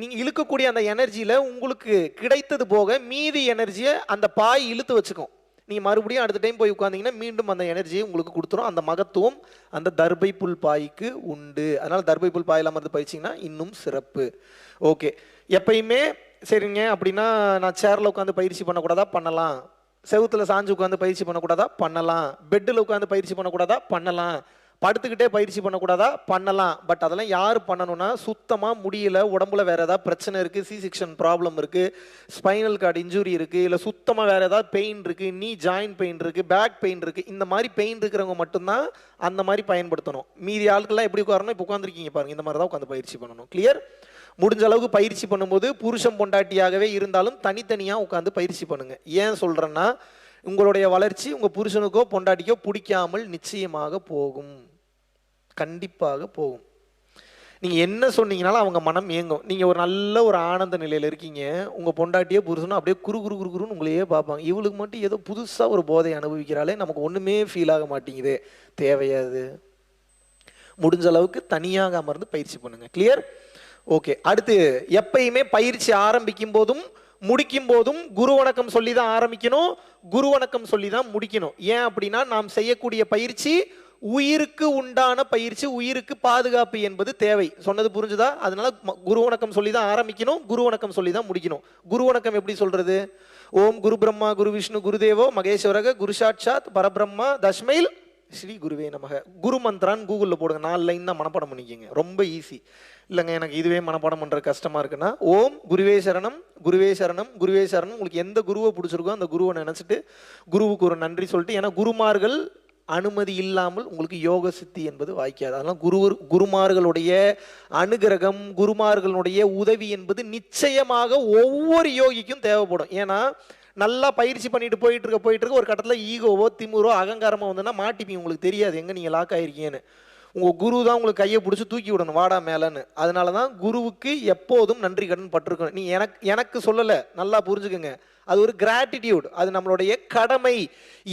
Speaker 2: நீங்கள் இழுக்கக்கூடிய அந்த எனர்ஜியில் உங்களுக்கு கிடைத்தது போக மீதி எனர்ஜியை அந்த பாய் இழுத்து வச்சுக்கும். நீங்கள் மறுபடியும் அடுத்த டைம் போய் உட்காந்தீங்கன்னா மீண்டும் அந்த எனர்ஜியை உங்களுக்கு கொடுத்துரும். அந்த மகத்துவம் அந்த தர்பை புல் பாய்க்கு உண்டு. அதனால் தர்பை புல் பாயில் அமர்ந்து பயிற்சிங்கன்னா இன்னும் சிறப்பு. ஓகே, எப்பயுமே சரிங்க அப்படின்னா நான் சேரில் உட்காந்து பயிற்சி பண்ணக்கூடாதா? பண்ணலாம். செவுத்தில் சாஞ்சு உட்காந்து பயிற்சி பண்ணக்கூடாதா? பண்ணலாம். பெட்டில் உட்காந்து பயிற்சி பண்ணக்கூடாதா? பண்ணலாம். படுத்துக்கிட்டே பயிற்சி பண்ணக்கூடாதா? பண்ணலாம். பட் அதெல்லாம் யார் பண்ணணும்னா சுத்தமாக முடியல, உடம்புல வேறு ஏதாவது பிரச்சனை இருக்குது, C-செக்ஷன் ப்ராப்ளம் இருக்குது, ஸ்பைனல் கார்டு இன்ஜுரி இருக்குது, இல்லை சுத்தமாக வேறு ஏதாவது பெயின் இருக்குது, நீ ஜாயின்ட் பெயின் இருக்குது, பேக் பெயின் இருக்குது, இந்த மாதிரி பெயின் இருக்கிறவங்க மட்டும்தான் அந்த மாதிரி பயன்படுத்தணும். மீதி ஆட்கள்லாம் எப்படி உட்காரணும்? இப்போ உட்காந்துருக்கீங்க பாருங்கள், இந்த மாதிரி தான் உட்காந்து பயிற்சி பண்ணணும். கிளியர்? முடிஞ்ச அளவுக்கு பயிற்சி பண்ணும்போது புருஷன் பொண்டாட்டியாகவே இருந்தாலும் தனித்தனியாக உட்காந்து பயிற்சி பண்ணுங்க. ஏன் சொல்கிறேன்னா உங்களுடைய வளர்ச்சி உங்கள் புருஷனுக்கோ பொண்டாட்டிக்கோ பிடிக்காமல் நிச்சயமாக போகும், கண்டிப்பாக போகும். நீங்கள் என்ன சொன்னீங்கனாலும் அவங்க மனம் ஏங்கும். நீங்கள் ஒரு நல்ல ஒரு ஆனந்த நிலையில் இருக்கீங்க, உங்கள் பொண்டாட்டியே புருஷனும் அப்படியே குறு குறு குறு குருன்னு உங்களையே பார்ப்பாங்க. இவளுக்கு மட்டும் ஏதோ புதுசாக ஒரு போதை அனுபவிக்கிறாளே, நமக்கு ஒன்றுமே ஃபீல் ஆக மாட்டேங்குது. தேவையாது. முடிஞ்ச அளவுக்கு தனியாக அமர்ந்து பயிற்சி பண்ணுங்க. கிளியர்? ஓகே. அடுத்து எப்பயுமே பயிற்சி ஆரம்பிக்கும் போதும் முடிக்கும் போதும் குரு வணக்கம் சொல்லி தான் ஆரம்பிக்கணும், குரு வணக்கம் சொல்லி தான் முடிக்கணும். ஏன் அப்படின்னா நாம் செய்யக்கூடிய பயிற்சி உயிருக்கு உண்டான பயிற்சி, உயிருக்கு பாதுகாப்பு என்பது தேவை. சொன்னது புரிஞ்சுதா? அதனால குரு வணக்கம் சொல்லி தான் ஆரம்பிக்கணும், குரு வணக்கம் சொல்லி தான் முடிக்கணும். குரு வணக்கம் எப்படி சொல்றது? ஓம் குரு பிரம்மா குரு விஷ்ணு குருதேவோ மகேஸ்வரக குரு சாட்சாத் பரபிரம்மா தஸ்மைல் ஸ்ரீ குருவே நமக. குரு மந்த்ரான்னு கூகுளில் போடுங்க, 4 லைன் தான் மனப்பாடம் பண்ணிக்கோங்க, ரொம்ப ஈஸி. இல்லைங்க எனக்கு இதுவே மனப்பாடம் பண்ணுற கஷ்டமாக இருக்குன்னா, ஓம் குருவே சரணம் குருவே சரணம் குருவே சரணம். உங்களுக்கு எந்த குருவை பிடிச்சிருக்கோ அந்த குருவை நினச்சிட்டு குருவுக்கு ஒரு நன்றி சொல்லிட்டு, ஏன்னா குருமார்கள் அனுமதி இல்லாமல் உங்களுக்கு யோக சித்தி என்பது வாய்க்காது. அதனால் குருமார்களுடைய அனுகிரகம், குருமார்களுடைய உதவி என்பது நிச்சயமாக ஒவ்வொரு யோகிக்கும் தேவைப்படும். ஏன்னா நல்லா பயிற்சி பண்ணிட்டு போயிட்டு இருக்க ஒரு கட்டத்தில் ஈகோவோ திமுறோ அகங்காரமோ வந்துன்னா மாட்டிப்பீங்க. உங்களுக்கு தெரியாது எங்கே நீங்கள் லாக் ஆயிருக்கீங்கன்னு. உங்கள் குரு தான் உங்களுக்கு கையை பிடிச்சி தூக்கி விடணும், வாடா மேலேன்னு. அதனால தான் குருவுக்கு எப்போதும் நன்றி கடன் பட்டிருக்கணும். நீ எனக்கு சொல்லலை, நல்லா புரிஞ்சுக்குங்க. அது ஒரு கிராட்டிடியூட், அது நம்மளுடைய கடமை.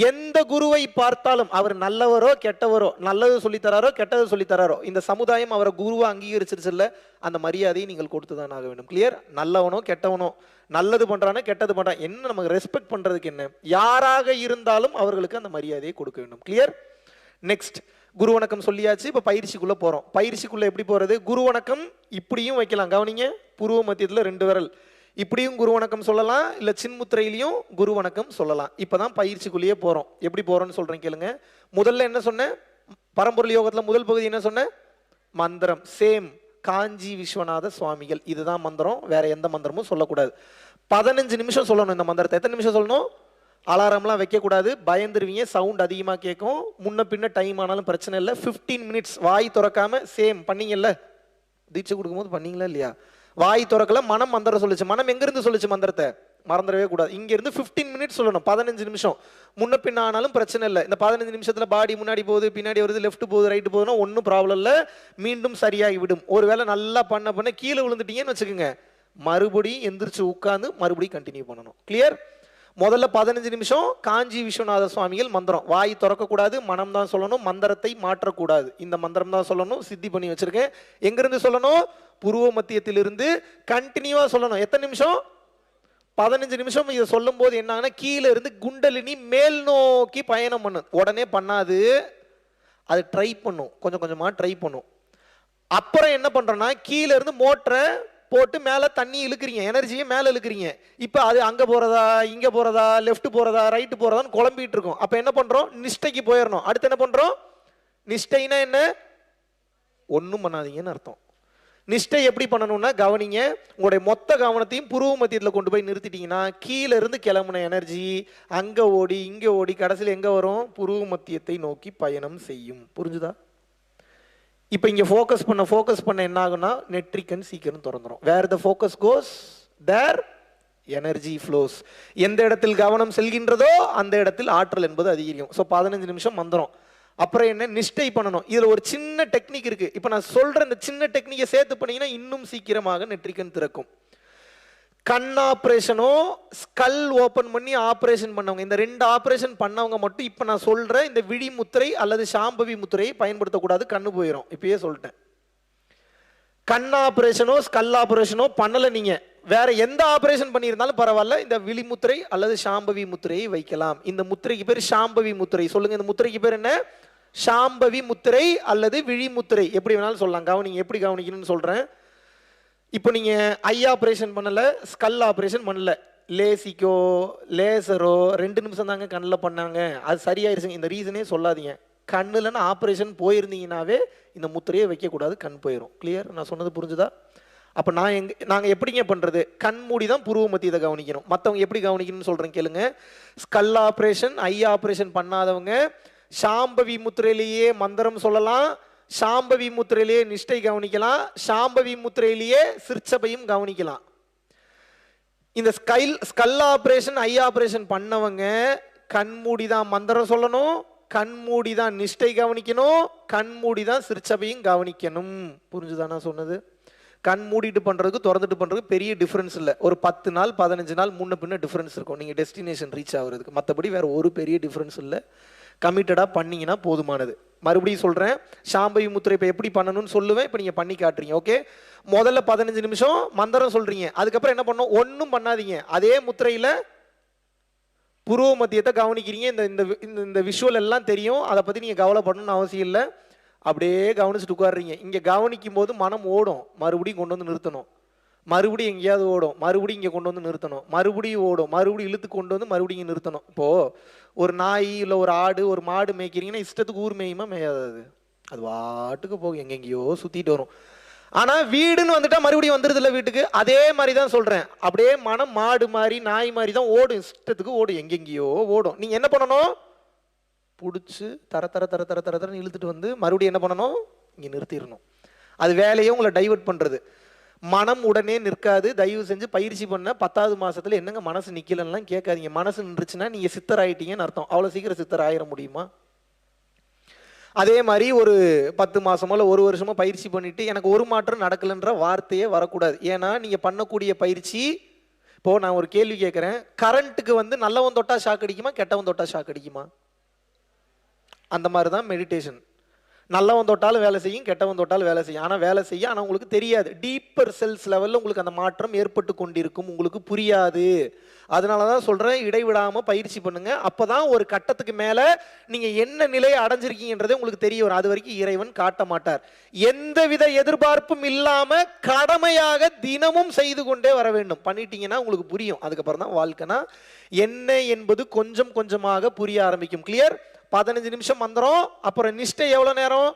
Speaker 2: எந்த குருவை பார்த்தாலும் அவர் நல்லவரோ கெட்டவரோ, நல்லது சொல்லித்தராரோ கெட்டது சொல்லித்தராரோ, இந்த சமுதாயம் அவரை குருவை அங்கீகரிச்சிருச்சுல்ல, அந்த மரியாதையை நீங்கள் கொடுத்து தான் ஆக வேண்டும். கிளியர்? நல்லவனோ கெட்டவனோ, நல்லது பண்றானோ கெட்டது பண்றான், என்ன நமக்கு ரெஸ்பெக்ட் பண்றதுக்கு என்ன, யாராக இருந்தாலும் அவர்களுக்கு அந்த மரியாதையை கொடுக்க வேண்டும். கிளியர்? நெக்ஸ்ட் குரு வணக்கம் சொல்லியாச்சு. இப்போ பயிற்சிக்குள்ள போறோம். பயிற்சிக்குள்ள எப்படி போறது? குரு வணக்கம் இப்படியும் வைக்கலாம், கவனிங்க. புருவ மத்தியத்தில் 2 விரல் இப்படியும் குரு வணக்கம் சொல்லலாம், இல்லை சின்முத்திரையிலையும் குரு வணக்கம் சொல்லலாம். இப்போதான் பயிற்சிக்குள்ளேயே போறோம். எப்படி போறோம்னு சொல்றேன் கேளுங்க. முதல்ல என்ன சொன்னேன்? பரம்பொருள் யோகத்தில் முதல் பகுதி என்ன சொன்னேன்? மந்திரம். சேம் காஞ்சி விஸ்வநாத சுவாமிகள், இதுதான் மந்திரம், வேற எந்த மந்திரமும் சொல்லக்கூடாது. 15 நிமிஷம் சொல்லணும் இந்த மந்திரத்தை. எத்தனை நிமிஷம் சொல்லணும்? அலாரம்லாம் வைக்கக்கூடாது, பயந்துருவீங்க, சவுண்ட் அதிகமாக கேட்கும். முன்ன பின்ன டைம் ஆனாலும் பிரச்சனை இல்லை. 15 மினிட்ஸ் வாய் திறக்காம. சேம் பண்ணீங்கல்ல, தீட்சை கொடுக்கும்போது பண்ணீங்களா இல்லையா? வாய் திறக்கல, மனம் மந்திரம் சொல்லுச்சு. மனம் எங்கிருந்து சொல்லுச்சு மந்திரத்தை? மறந்துடவே கூடாது. இங்கிருந்து 15 மினிட்ஸ் சொல்லணும், 15 நிமிஷம். முன்ன பின்ன ஆனாலும் பிரச்சனை இல்லை. இந்த 15 நிமிஷத்தில் பாடி முன்னாடி போகுது, பின்னாடி வருது, லெஃப்ட் போகுது, ரைட்டு போகுதுன்னா ஒன்றும் ப்ராப்ளம் இல்லை, மீண்டும் சரியாகி விடும். ஒருவேளை நல்லா பண்ண கீழே விழுந்துட்டீங்கன்னு வச்சுக்கோங்க, மறுபடியும் எந்திரிச்சு உட்காந்து மறுபடியும் கண்டினியூ பண்ணணும். கிளியர்? முதல்ல 15 நிமிஷம் காஞ்சி விஸ்வநாத சுவாமிகள் மந்திரம். வாய் திறக்கக்கூடாது, மனம் தான் சொல்லணும், மந்திரத்தை மாற்றக்கூடாது. இந்த மந்திரம் தான் சொல்லணும், சித்தி பண்ணி வச்சிருக்கேன். எங்கிருந்து சொல்லணும்? புருவ மத்தியத்திலிருந்து கண்டினியூவா சொல்லணும். எத்தனை நிமிஷம்? 15 நிமிஷம். இதை சொல்லும் போது என்ன, கீழே இருந்து குண்டலினி மேல் நோக்கி பயணம் பண்ணும். உடனே பண்ணாது, அது ட்ரை பண்ணும், கொஞ்சம் கொஞ்சமா ட்ரை பண்ணும். அப்புறம் என்ன பண்றோம்னா, கீழே இருந்து மோட்டரை போட்டு மேலே தண்ணி இழுக்கிறீங்க, எனர்ஜியை மேலே இழுக்கிறீங்க. இப்போ அது அங்கே போகிறதா, இங்கே போகிறதா, லெஃப்ட் போகிறதா, ரைட்டு போகிறதான்னு குழம்பிட்டு இருக்கோம். அப்போ என்ன பண்ணுறோம்? நிஷ்டைக்கு போயிடணும். அடுத்து என்ன பண்ணுறோம்? நிஷ்டைனா என்ன? ஒன்றும் பண்ணாதீங்கன்னு அர்த்தம். நிஷ்டை எப்படி பண்ணணும்னா, கவனிங்க, உங்களுடைய மொத்த கவனத்தையும் புருவ மத்தியத்தில் கொண்டு போய் நிறுத்திட்டீங்கன்னா, கீழே இருந்து கிளம்புன எனர்ஜி அங்கே ஓடி இங்கே ஓடி கடைசியில் எங்கே வரும்? புருவ மத்தியத்தை நோக்கி பயணம் செய்யும். புரிஞ்சுதா? இப்போ இங்கே ஃபோக்கஸ் பண்ண என்ன ஆகுனா, நெட்ரிக்கன் சீக்கிரம் திறந்துடும். Where the focus goes there energy flows. எந்த இடத்தில் கவனம் செல்கின்றதோ அந்த இடத்தில் ஆற்றல் என்பது அதிகரிக்கும். ஸோ 15 நிமிஷம் மந்திரம். அப்புறம் என்ன? நிஷ்டை பண்ணணும். இதில் ஒரு சின்ன டெக்னிக் இருக்கு. இப்போ நான் சொல்ற இந்த சின்ன டெக்னிக்கை சேர்த்து பண்ணீங்கன்னா இன்னும் சீக்கிரமாக நெட்ரிக்கன் திறக்கும். கண் ஆப்ரேஷனோ ஸ்கல் ஓப்பன் பண்ணி ஆப்ரேஷன் பண்ணவங்க, இந்த 2 ஆப்ரேஷன் பண்ணவங்க மட்டும் இப்போ நான் சொல்ற இந்த விழி முத்திரை அல்லது சாம்பவி முத்திரையை பயன்படுத்தக்கூடாது, கண்ணு போயிடும். இப்பயே சொல்லிட்டேன். கண் ஆப்ரேஷனோ ஸ்கல் ஆப்ரேஷனோ பண்ணலை, நீங்க வேற எந்த ஆப்ரேஷன் பண்ணியிருந்தாலும் பரவாயில்ல, இந்த விழி முத்திரை அல்லது சாம்பவி முத்திரையை வைக்கலாம். இந்த முத்திரைக்கு பேர் சாம்பவி முத்திரை. சொல்லுங்க, இந்த முத்திரைக்கு பேர் என்ன? சாம்பவி முத்திரை அல்லது விழி முத்திரை, எப்படி வேணாலும் சொல்லலாம். கவனிங்க, எப்படி கவனிக்கணும்னு சொல்றேன். இப்போ நீங்க ஐ ஆப்ரேஷன் பண்ணல, ஸ்கல் ஆப்ரேஷன் பண்ணல, லேசிக்கோ லேசரோ 2 நிமிஷம் தாங்க கண்ணில் பண்ணாங்க, அது சரியாயிருச்சுங்க, இந்த ரீசனே சொல்லாதீங்க. கண்ணுலன்னு ஆப்ரேஷன் போயிருந்தீங்கன்னாவே இந்த முத்திரையை வைக்கக்கூடாது, கண் போயிடும். கிளியர்? நான் சொன்னது புரிஞ்சுதா? அப்போ நாங்கள் எப்படிங்க பண்ணுறது? கண் மூடி தான் புருவ மத்தியத்தை கவனிக்கணும். மற்றவங்க எப்படி கவனிக்கணும்னு சொல்கிறேன் கேளுங்க. ஸ்கல் ஆப்ரேஷன் ஐ ஆப்ரேஷன் பண்ணாதவங்க சாம்பவி முத்திரையிலேயே மந்திரம் சொல்லலாம், சாம்பவி முத்திரையிலேயே நிஷ்டை கவனிக்கலாம், சாம்பவி முத்திரையிலேயே சிற்சபையும் கவனிக்கலாம். இந்த ஸ்கல் ஆப்ரேஷன் ஐ ஆப்ரேஷன் பண்ணவங்க கண்மூடி தான் மந்திரம் சொல்லணும், கண்மூடி தான் நிஷ்டை கவனிக்கணும், கண்மூடி தான் சிற்சபையும் கவனிக்கணும். புரிஞ்சுதான் நான் சொன்னது? கண் மூடிட்டு பண்ணுறதுக்கு திறந்துட்டு பண்ணுறதுக்கு பெரிய டிஃப்ரென்ஸ் இல்லை. ஒரு 10 நாள் 15 நாள் முன்ன பின்ன டிஃப்ரென்ஸ் இருக்கும் நீங்கள் டெஸ்டினேஷன் ரீச் ஆகுறதுக்கு. மற்றபடி வேறு ஒரு பெரிய டிஃப்ரென்ஸ் இல்லை. கமிட்டடாக பண்ணிங்கன்னா போதுமானது. மறுபடியும் சொல்கிறேன், சாம்பவி முத்திரை இப்போ எப்படி பண்ணணும்னு சொல்லுவேன், இப்போ நீங்கள் பண்ணி காட்டுறீங்க. ஓகே, முதல்ல 15 நிமிஷம் மந்திரம் சொல்கிறீங்க, அதுக்கப்புறம் என்ன பண்ணணும், ஒன்றும் பண்ணாதீங்க, அதே முத்திரையில் புருவ மத்தியத்தை கவனிக்கிறீங்க. இந்த இந்த இந்த விஷுவல் எல்லாம் தெரியும், அதை பற்றி நீங்கள் கவலைப்படணும்னு அவசியம் இல்லை. அப்படியே கவனிச்சுட்டு உட்காடுறீங்க. இங்கே கவனிக்கும் போது மனம் ஓடும், மறுபடியும் கொண்டு வந்து நிறுத்தணும், மறுபடியும் எங்கேயாவது ஓடும், மறுபடியும் இங்கே கொண்டு வந்து நிறுத்தணும், மறுபடியும் ஓடும், மறுபடியும் இழுத்து கொண்டு வந்து மறுபடியும் இங்கே நிறுத்தணும். இப்போது ஒரு நாய் இல்லை ஒரு ஆடு ஒரு மாடு மேய்க்கிறீங்கன்னா இஷ்டத்துக்கு ஊர் மேயுமா மேயாது, அது வாட்டுக்கு போகும், எங்கெங்கேயோ சுற்றிட்டு வரும். ஆனால் வீடுன்னு வந்துட்டா மறுபடியும் வந்துடுது இல்லை வீட்டுக்கு. அதே மாதிரி தான் சொல்கிறேன், அப்படியே மனம் மாடு மாதிரி நாய் மாதிரி தான் ஓடும், இஷ்டத்துக்கு ஓடும், எங்கெங்கேயோ ஓடும். நீங்கள் என்ன பண்ணணும், பிடிச்சி தர தர தர தர தர தரன்னு இழுத்துட்டு வந்து மறுபடியும் என்ன பண்ணணும், இங்கே நிறுத்திடணும். அது வேலையே உங்களை டைவர்ட் பண்ணுறது. மனம் உடனே நிற்காது. தயவு செஞ்சு பயிற்சி பண்ண 10வது மாசத்துல என்னங்க மனசு நிக்கலன்னா கேட்காதீங்க. மனசு நின்றுச்சுன்னா நீங்க சித்தர் ஆயிட்டீங்கன்னு அர்த்தம். அவ்வளவு சீக்கிரம் சித்தர் ஆயிட முடியுமா? அதே மாதிரி ஒரு 10 மாசமோ இல்லை 1 வருஷமோ பயிற்சி பண்ணிட்டு எனக்கு ஒரு மாற்றம் நடக்கலன்ற வார்த்தையே வரக்கூடாது. ஏன்னா நீங்க பண்ணக்கூடிய பயிற்சி, இப்போ நான் ஒரு கேள்வி கேட்குறேன், கரண்ட்டுக்கு வந்து நல்லவன் தொட்டா ஷாக் அடிக்குமா கெட்டவன் தொட்டா ஷாக் அடிக்குமா? அந்த மாதிரி தான் மெடிடேஷன். நல்லவன் தொட்டாலும் வேலை செய்யும், கெட்டவன் தொட்டாலும் வேலை செய்யும். ஆனால் வேலை செய்ய, ஆனால் உங்களுக்கு தெரியாது. டீப்பர் செல்ஸ் லெவலில் உங்களுக்கு அந்த மாற்றம் ஏற்பட்டு கொண்டிருக்கும், உங்களுக்கு புரியாது. அதனால தான் சொல்கிறேன், இடைவிடாமல் பயிற்சி பண்ணுங்க. அப்போ தான் ஒரு கட்டத்துக்கு மேலே நீங்கள் என்ன நிலையை அடைஞ்சிருக்கீங்கன்றதே உங்களுக்கு தெரிய வரும். அது வரைக்கும் இறைவன் காட்ட மாட்டார். எந்தவித எதிர்பார்ப்பும் இல்லாமல் கடமையாக தினமும் செய்து கொண்டே வர வேண்டும். பண்ணிட்டீங்கன்னா உங்களுக்கு புரியும். அதுக்கப்புறம் தான் வாழ்க்கைனா என்ன என்பது கொஞ்சம் கொஞ்சமாக புரிய ஆரம்பிக்கும். கிளியர்? 15 நிமிஷம் மந்திரம், அப்புறம் நிஷ்டை எவ்வளோ நேரம்,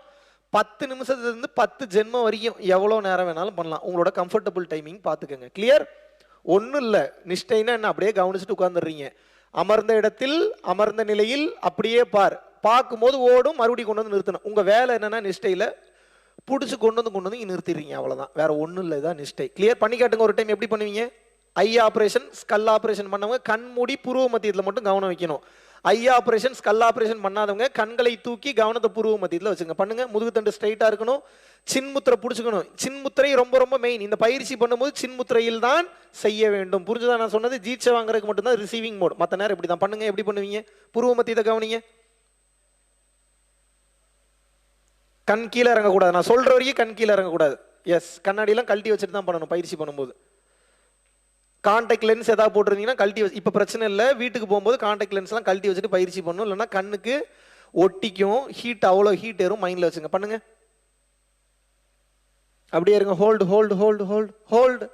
Speaker 2: 10 நிமிஷத்துலேருந்து 10 ஜென்மம் வரைக்கும் எவ்வளோ நேரம் வேணாலும் பண்ணலாம். உங்களோட கம்ஃபர்டபுள் டைமிங் பார்த்துக்கோங்க. கிளியர்? ஒன்றும் இல்லை, நிஷ்டைன்னா என்ன, அப்படியே கவனிச்சுட்டு உட்காந்துடுறீங்க. அமர்ந்த இடத்தில் அமர்ந்த நிலையில் அப்படியே பார்க்கும்போது ஓடும், மறுபடியும் கொண்டு வந்து நிறுத்தணும். உங்கள் வேலை என்னென்னா நிஷ்டையில் பிடிச்சி கொண்டு வந்து இங்கே நிறுத்திடுறீங்க, அவ்வளோதான். வேற ஒன்றும் இல்லை, இதான் நிஷ்டை. கிளியர்? பண்ணி காட்டுங்க ஒரு டைம். எப்படி பண்ணுவீங்க? ஐ ஆப்ரேஷன் ஸ்கல் ஆப்ரேஷன் பண்ணவங்க கண் மூடி புருவ மத்தியத்தில் மட்டும் கவனம் வைக்கணும். ஐ ஆப்ரேஷன் ஸ்கல் ஆப்ரேஷன் பண்ணாதவங்க கண்களை தூக்கி கவனத்தை புருவ மத்தியத்தில் வச்சுங்க. பண்ணுங்க. முதுகுத்தண்டு ஸ்ட்ரைட்டாக இருக்கணும், சின்முத்திரை பிடிச்சிக்கணும். சின்முத்திரை ரொம்ப ரொம்ப மெயின். இந்த பயிற்சி பண்ணும்போது சின்முத்திரையில் தான் செய்ய வேண்டும். புரிஞ்சுதான் நான் சொன்னது? ஜீட்சை வாங்குறதுக்கு மட்டும்தான் ரிசீவிங் மோட், மற்ற நேரம் இப்படி தான் பண்ணுங்க. எப்படி பண்ணுவீங்க? புருவ மத்தியத்தை கவனிங்க. கண் கீழே இறங்கக்கூடாது, நான் சொல்ற வரைக்கும் கண் கீழே இறங்கக்கூடாது. எஸ், கண்ணாடியெல்லாம் கழட்டி வச்சுட்டு தான் பண்ணணும் பயிற்சி பண்ணும்போது. கான்டாக்ட் லென்ஸ் ஏதாவது போட்டிருந்தீங்கன்னா கழட்டி வச்சு, இப்போ பிரச்சனை இல்லை, வீட்டுக்கு போகும்போது கான்டாக்ட் லென்ஸ்லாம் கழட்டி வச்சுட்டு பயிற்சி பண்ணணும். இல்லைன்னா கண்ணுக்கு ஒட்டிக்கும், ஹீட் அவ்வளோ ஹீட் ஏறும். மைண்டில் வச்சுங்க. பண்ணுங்க. அப்படியே இருங்க. Hold hold hold hold hold.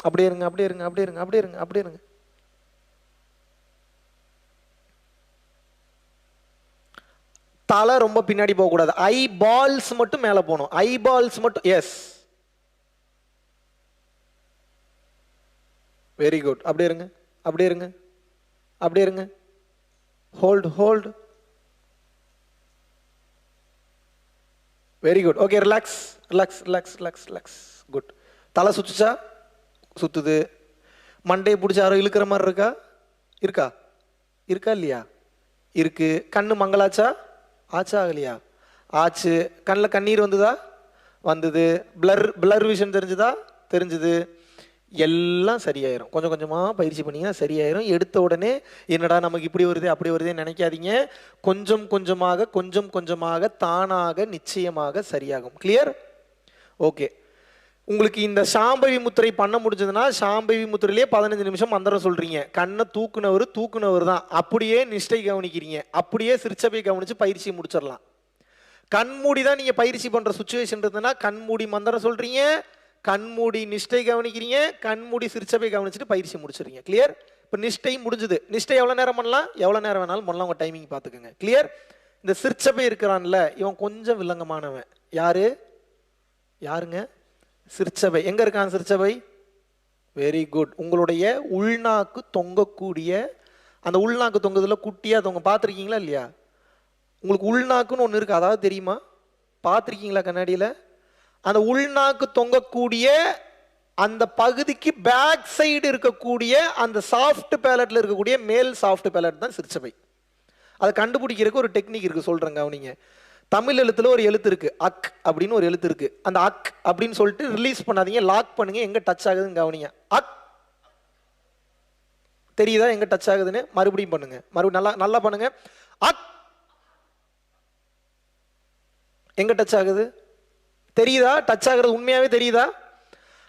Speaker 2: அப்படியே இருங்க, அப்படியே இருங்க, அப்படியே இருங்க, அப்படியே இருங்க, அப்படியே இருங்க. தலை ரொம்ப பின்னாடி போகக்கூடாது. ஐ பால்ஸ் மட்டும் மேலே போகணும். ஐ பால்ஸ் மட்டும். Yes, very good. அப்படியே இருங்க, அப்படியே இருங்க, அப்படியே இருங்க. Hold hold. Very good. Okay, relax relax relax relax relax. Good. தலை சுத்துச்சா? சுத்துது. மண்டையை பிடிச்ச யாரோ இழுக்கிற மாதிரி இருக்கா? இருக்கா? இருக்கா இல்லையா? இருக்கு. கண்ணு மங்களாச்சா? ஆச்சா ஆகலையா? ஆச்சு. கண்ணில் கண்ணீர் வந்ததா? வந்தது. பிளர் விஷன் தெரிஞ்சுதா? தெரிஞ்சுது. எல்லாம் சரியாயிரும். கொஞ்சம் கொஞ்சமாக பயிற்சி பண்ணிங்கன்னா சரியாயிரும். எடுத்த உடனே என்னடா நமக்கு இப்படி வருது அப்படி வருதே நினைக்காதீங்க. கொஞ்சம் கொஞ்சமாக கொஞ்சம் கொஞ்சமாக தானாக நிச்சயமாக சரியாகும். கிளியர்? ஓகே. உங்களுக்கு இந்த சாம்பவி முத்திரை பண்ண முடிஞ்சதுன்னா சாம்பவி முத்திரையிலேயே 15 நிமிஷம் மந்திரம் சொல்றீங்க. கண்ணை தூக்குனவர் தான். அப்படியே நிஷ்டை கவனிக்கிறீங்க, அப்படியே சிரிச்சபை கவனிச்சு பயிற்சி முடிச்சிடலாம். கண்மூடி தான் நீங்க பயிற்சி பண்ற சுச்சுவேஷன் இருந்ததுன்னா கண்மூடி மந்திரம் சொல்றீங்க, கண்மூடி நிஷ்டை கவனிக்கிறீங்க, கண்மூடி சிரிச்சபை கவனிச்சுட்டு பயிற்சி முடிச்சிடுறீங்க. கிளியர்? இப்போ நிஷ்டை முடிஞ்சுது. நிஷ்டை எவ்வளோ நேரம் பண்ணலாம்? எவ்வளோ நேரம் வேணாலும் பண்ணலாம். உங்கள் டைமிங் பார்த்துக்கோங்க. கிளியர்? இந்த சிரிச்சபை இருக்கிறான்ல, இவன் கொஞ்சம் வில்லங்கமானவன். யாருங்க? சிரிச்சபை. எங்க இருக்கான் சிரிச்சபை? Very good. உங்களுடைய உள்நாக்கு தொங்கக்கூடிய அந்த உள்நாக்கு தொங்குதுல குட்டியா தொங்க பார்த்துருக்கீங்களா இல்லையா? உங்களுக்கு உள்நாக்குன்னு ஒன்று இருக்கு, அதாவது தெரியுமா? பார்த்துருக்கீங்களா கண்ணாடியில்? அந்த உள்நாக்கு தொங்கக்கூடிய அந்த பகுதிக்கு பேக் சைடு இருக்கக்கூடிய அந்த சாஃப்ட் பேலட்ல இருக்கக்கூடிய மேல் சாஃப்ட் பேலட் தான் சிரிச்சபை. அதை கண்டுபிடிக்கிறதுக்கு ஒரு டெக்னிக் இருக்கு, சொல்றேங்க. அவனிங்க தமிழ் எழுத்துல ஒரு எழுத்து இருக்கு, அக் அப்படின்னு ஒரு எழுத்து இருக்கு. அந்த அக் அப்படின்னு சொல்லிட்டு ரிலீஸ் பண்ணாதீங்க, லாக் பண்ணுங்க. எங்க டச் ஆகுதுன்னு கவனிங்க. அக் தெரியுதா எங்க டச் ஆகுதுன்னு? மறுபடியும் பண்ணுங்க, மறுபடியும் நல்லா நல்லா பண்ணுங்க. எங்க டச் ஆகுது தெரியுதா? டச் ஆகுறது உண்மையாவே தெரியுதா?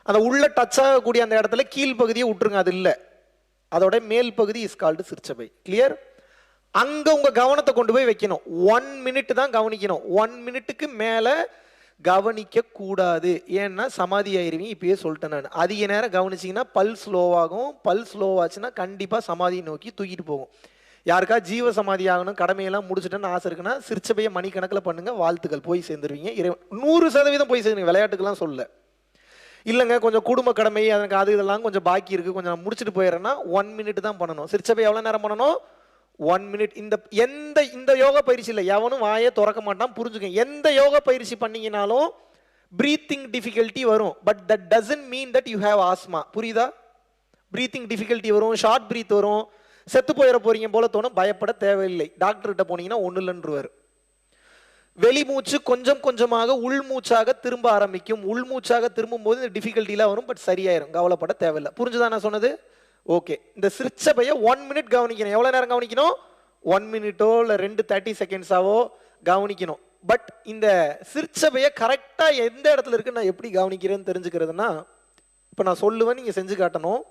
Speaker 2: அந்த உள்ள டச் ஆகக்கூடிய அந்த இடத்துல கீழ் பகுதியை விட்டுருங்க, அது இல்லை. அதோட மேல் பகுதி இஸ் கால்டு சிற்சபை. கிளியர்? அங்க உங்க கவனத்தை கொண்டு போய் வைக்கணும். 1 மினிட் தான் கவனிக்கணும். 1 மினிட்டுக்கு மேல கவனிக்க கூடாது. ஏன்னா சமாதி ஆயிருவீங்க. இப்பயே சொல்லிட்டேன் நான். அதிக நேரம் கவனிச்சிங்கன்னா பல்ஸ் ஸ்லோவாகும். பல்ஸ் ஸ்லோவாச்சுன்னா கண்டிப்பா சமாதியை நோக்கி தூக்கிட்டு போகும். யாருக்கா ஜீவ சமாதி ஆகணும், கடமையெல்லாம் முடிச்சுட்டேன்னு ஆசை இருக்குன்னா சிற்சபையை மணிக்கணக்கில் பண்ணுங்க, வாழ்த்துக்கள், போய் சேர்ந்துருவீங்க. 100% போய் சேர்ந்துருவீங்க. விளையாட்டுக்கெல்லாம் சொல்ல இல்லைங்க, கொஞ்சம் குடும்ப கடமை எனக்கு அது இதெல்லாம் கொஞ்சம் பாக்கி இருக்கு, கொஞ்சம் நான் முடிச்சுட்டு போயிடுறேன்னா 1 மினிட் தான் பண்ணணும். சிற்சபை எவ்வளோ நேரம் பண்ணணும்? 1 மினிட். இந்த யோகா பயிற்சி இல்லை, எவனும் வாயை திறக்க மாட்டான், புரிஞ்சுக்க. எந்த யோகா பயிற்சி பண்ணீங்கனாலும் பிரீத்திங் டிஃபிகல்ட்டி வரும். But that doesn't mean that you have asthma. புரியுதா? பிரீத்திங் டிஃபிகல்ட்டி வரும், ஷார்ட் பிரீத் வரும், செத்து போயிட போறீங்க போல தோணும். பயப்பட தேவையில்லை. டாக்டர்கிட்ட போனீங்கன்னா ஒன்றும் இல்லைன்றுவார். வெளிமூச்சு கொஞ்சம் கொஞ்சமாக உள்மூச்சாக திரும்ப ஆரம்பிக்கும். உள்மூச்சாக திரும்பும் போது இந்த டிஃபிகல்ட்டிலாம் வரும், பட் சரியாயிரும். கவலைப்பட தேவையில்லை. புரிஞ்சுதான் நான் சொன்னது? ஓகே. இந்த சிற்சபையை 1 மினிட் கவனிக்கணும். எவ்வளோ நேரம் கவனிக்கணும்? 1 மினிட்டோ இல்லை 30 செகண்ட்ஸாவோ கவனிக்கணும். பட் இந்த சிற்சபையை கரெக்டாக எந்த இடத்துல இருக்குன்னு நான் எப்படி கவனிக்கிறேன்னு தெரிஞ்சுக்கிறதுனா, இப்போ நான் சொல்லுவேன், நீங்கள் செஞ்சு காட்டணும்.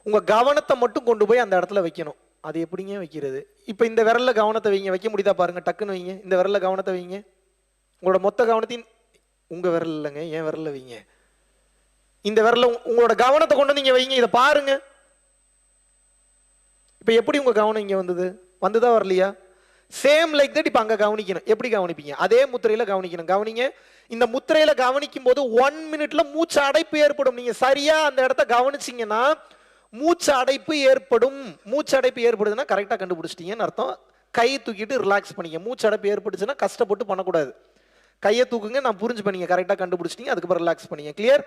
Speaker 2: உங்கள் கவனத்தை மட்டும் கொண்டு போய் அந்த இடத்துல வைக்கணும். அது எப்படிங்க வைக்கிறது? இப்போ இந்த விரலில் கவனத்தை வைங்க. வைக்க முடியுதா பாருங்க, டக்குன்னு வைங்க. இந்த விரலில் கவனத்தை வைங்க. உங்களோட மொத்த கவனத்தையும் உங்கள் விரல் இல்லைங்க, என் விரலில் வைங்க. இந்த விரலில் உங்களோட கவனத்தை கொண்டு நீங்கள் வைங்க. இதை பாருங்க. இப்போ எப்படி உங்கள் கவனம் இங்கே வந்தது? வந்துதா வரலையா? Same like that. இப்போ அங்கே கவனிக்கணும். எப்படி கவனிப்பீங்க? அதே முத்திரையில் கவனிக்கணும். கவனிங்க. இந்த முத்திரையில் கவனிக்கும் போது 1 மினிட்ல மூச்சு அடைப்பு ஏற்படும். நீங்கள் சரியாக அந்த இடத்த கவனிச்சிங்கன்னா மூச்சு அடைப்பு ஏற்படும். மூச்சு அடைப்பு ஏற்படுதுன்னா கரெக்டாக கண்டுபிடிச்சிட்டீங்கன்னு அர்த்தம். கையை தூக்கிட்டு ரிலாக்ஸ் பண்ணிக்க. மூச்சு அடைப்பு ஏற்பட்டுச்சுன்னா கஷ்டப்பட்டு பண்ணக்கூடாது. கையை தூக்குங்க, நான் புரிஞ்சு பண்ணீங்க, கரெக்டாக கண்டுபிடிச்சிட்டீங்க. அதுக்கப்புறம் ரிலாக்ஸ் பண்ணிங்க. கிளியர்?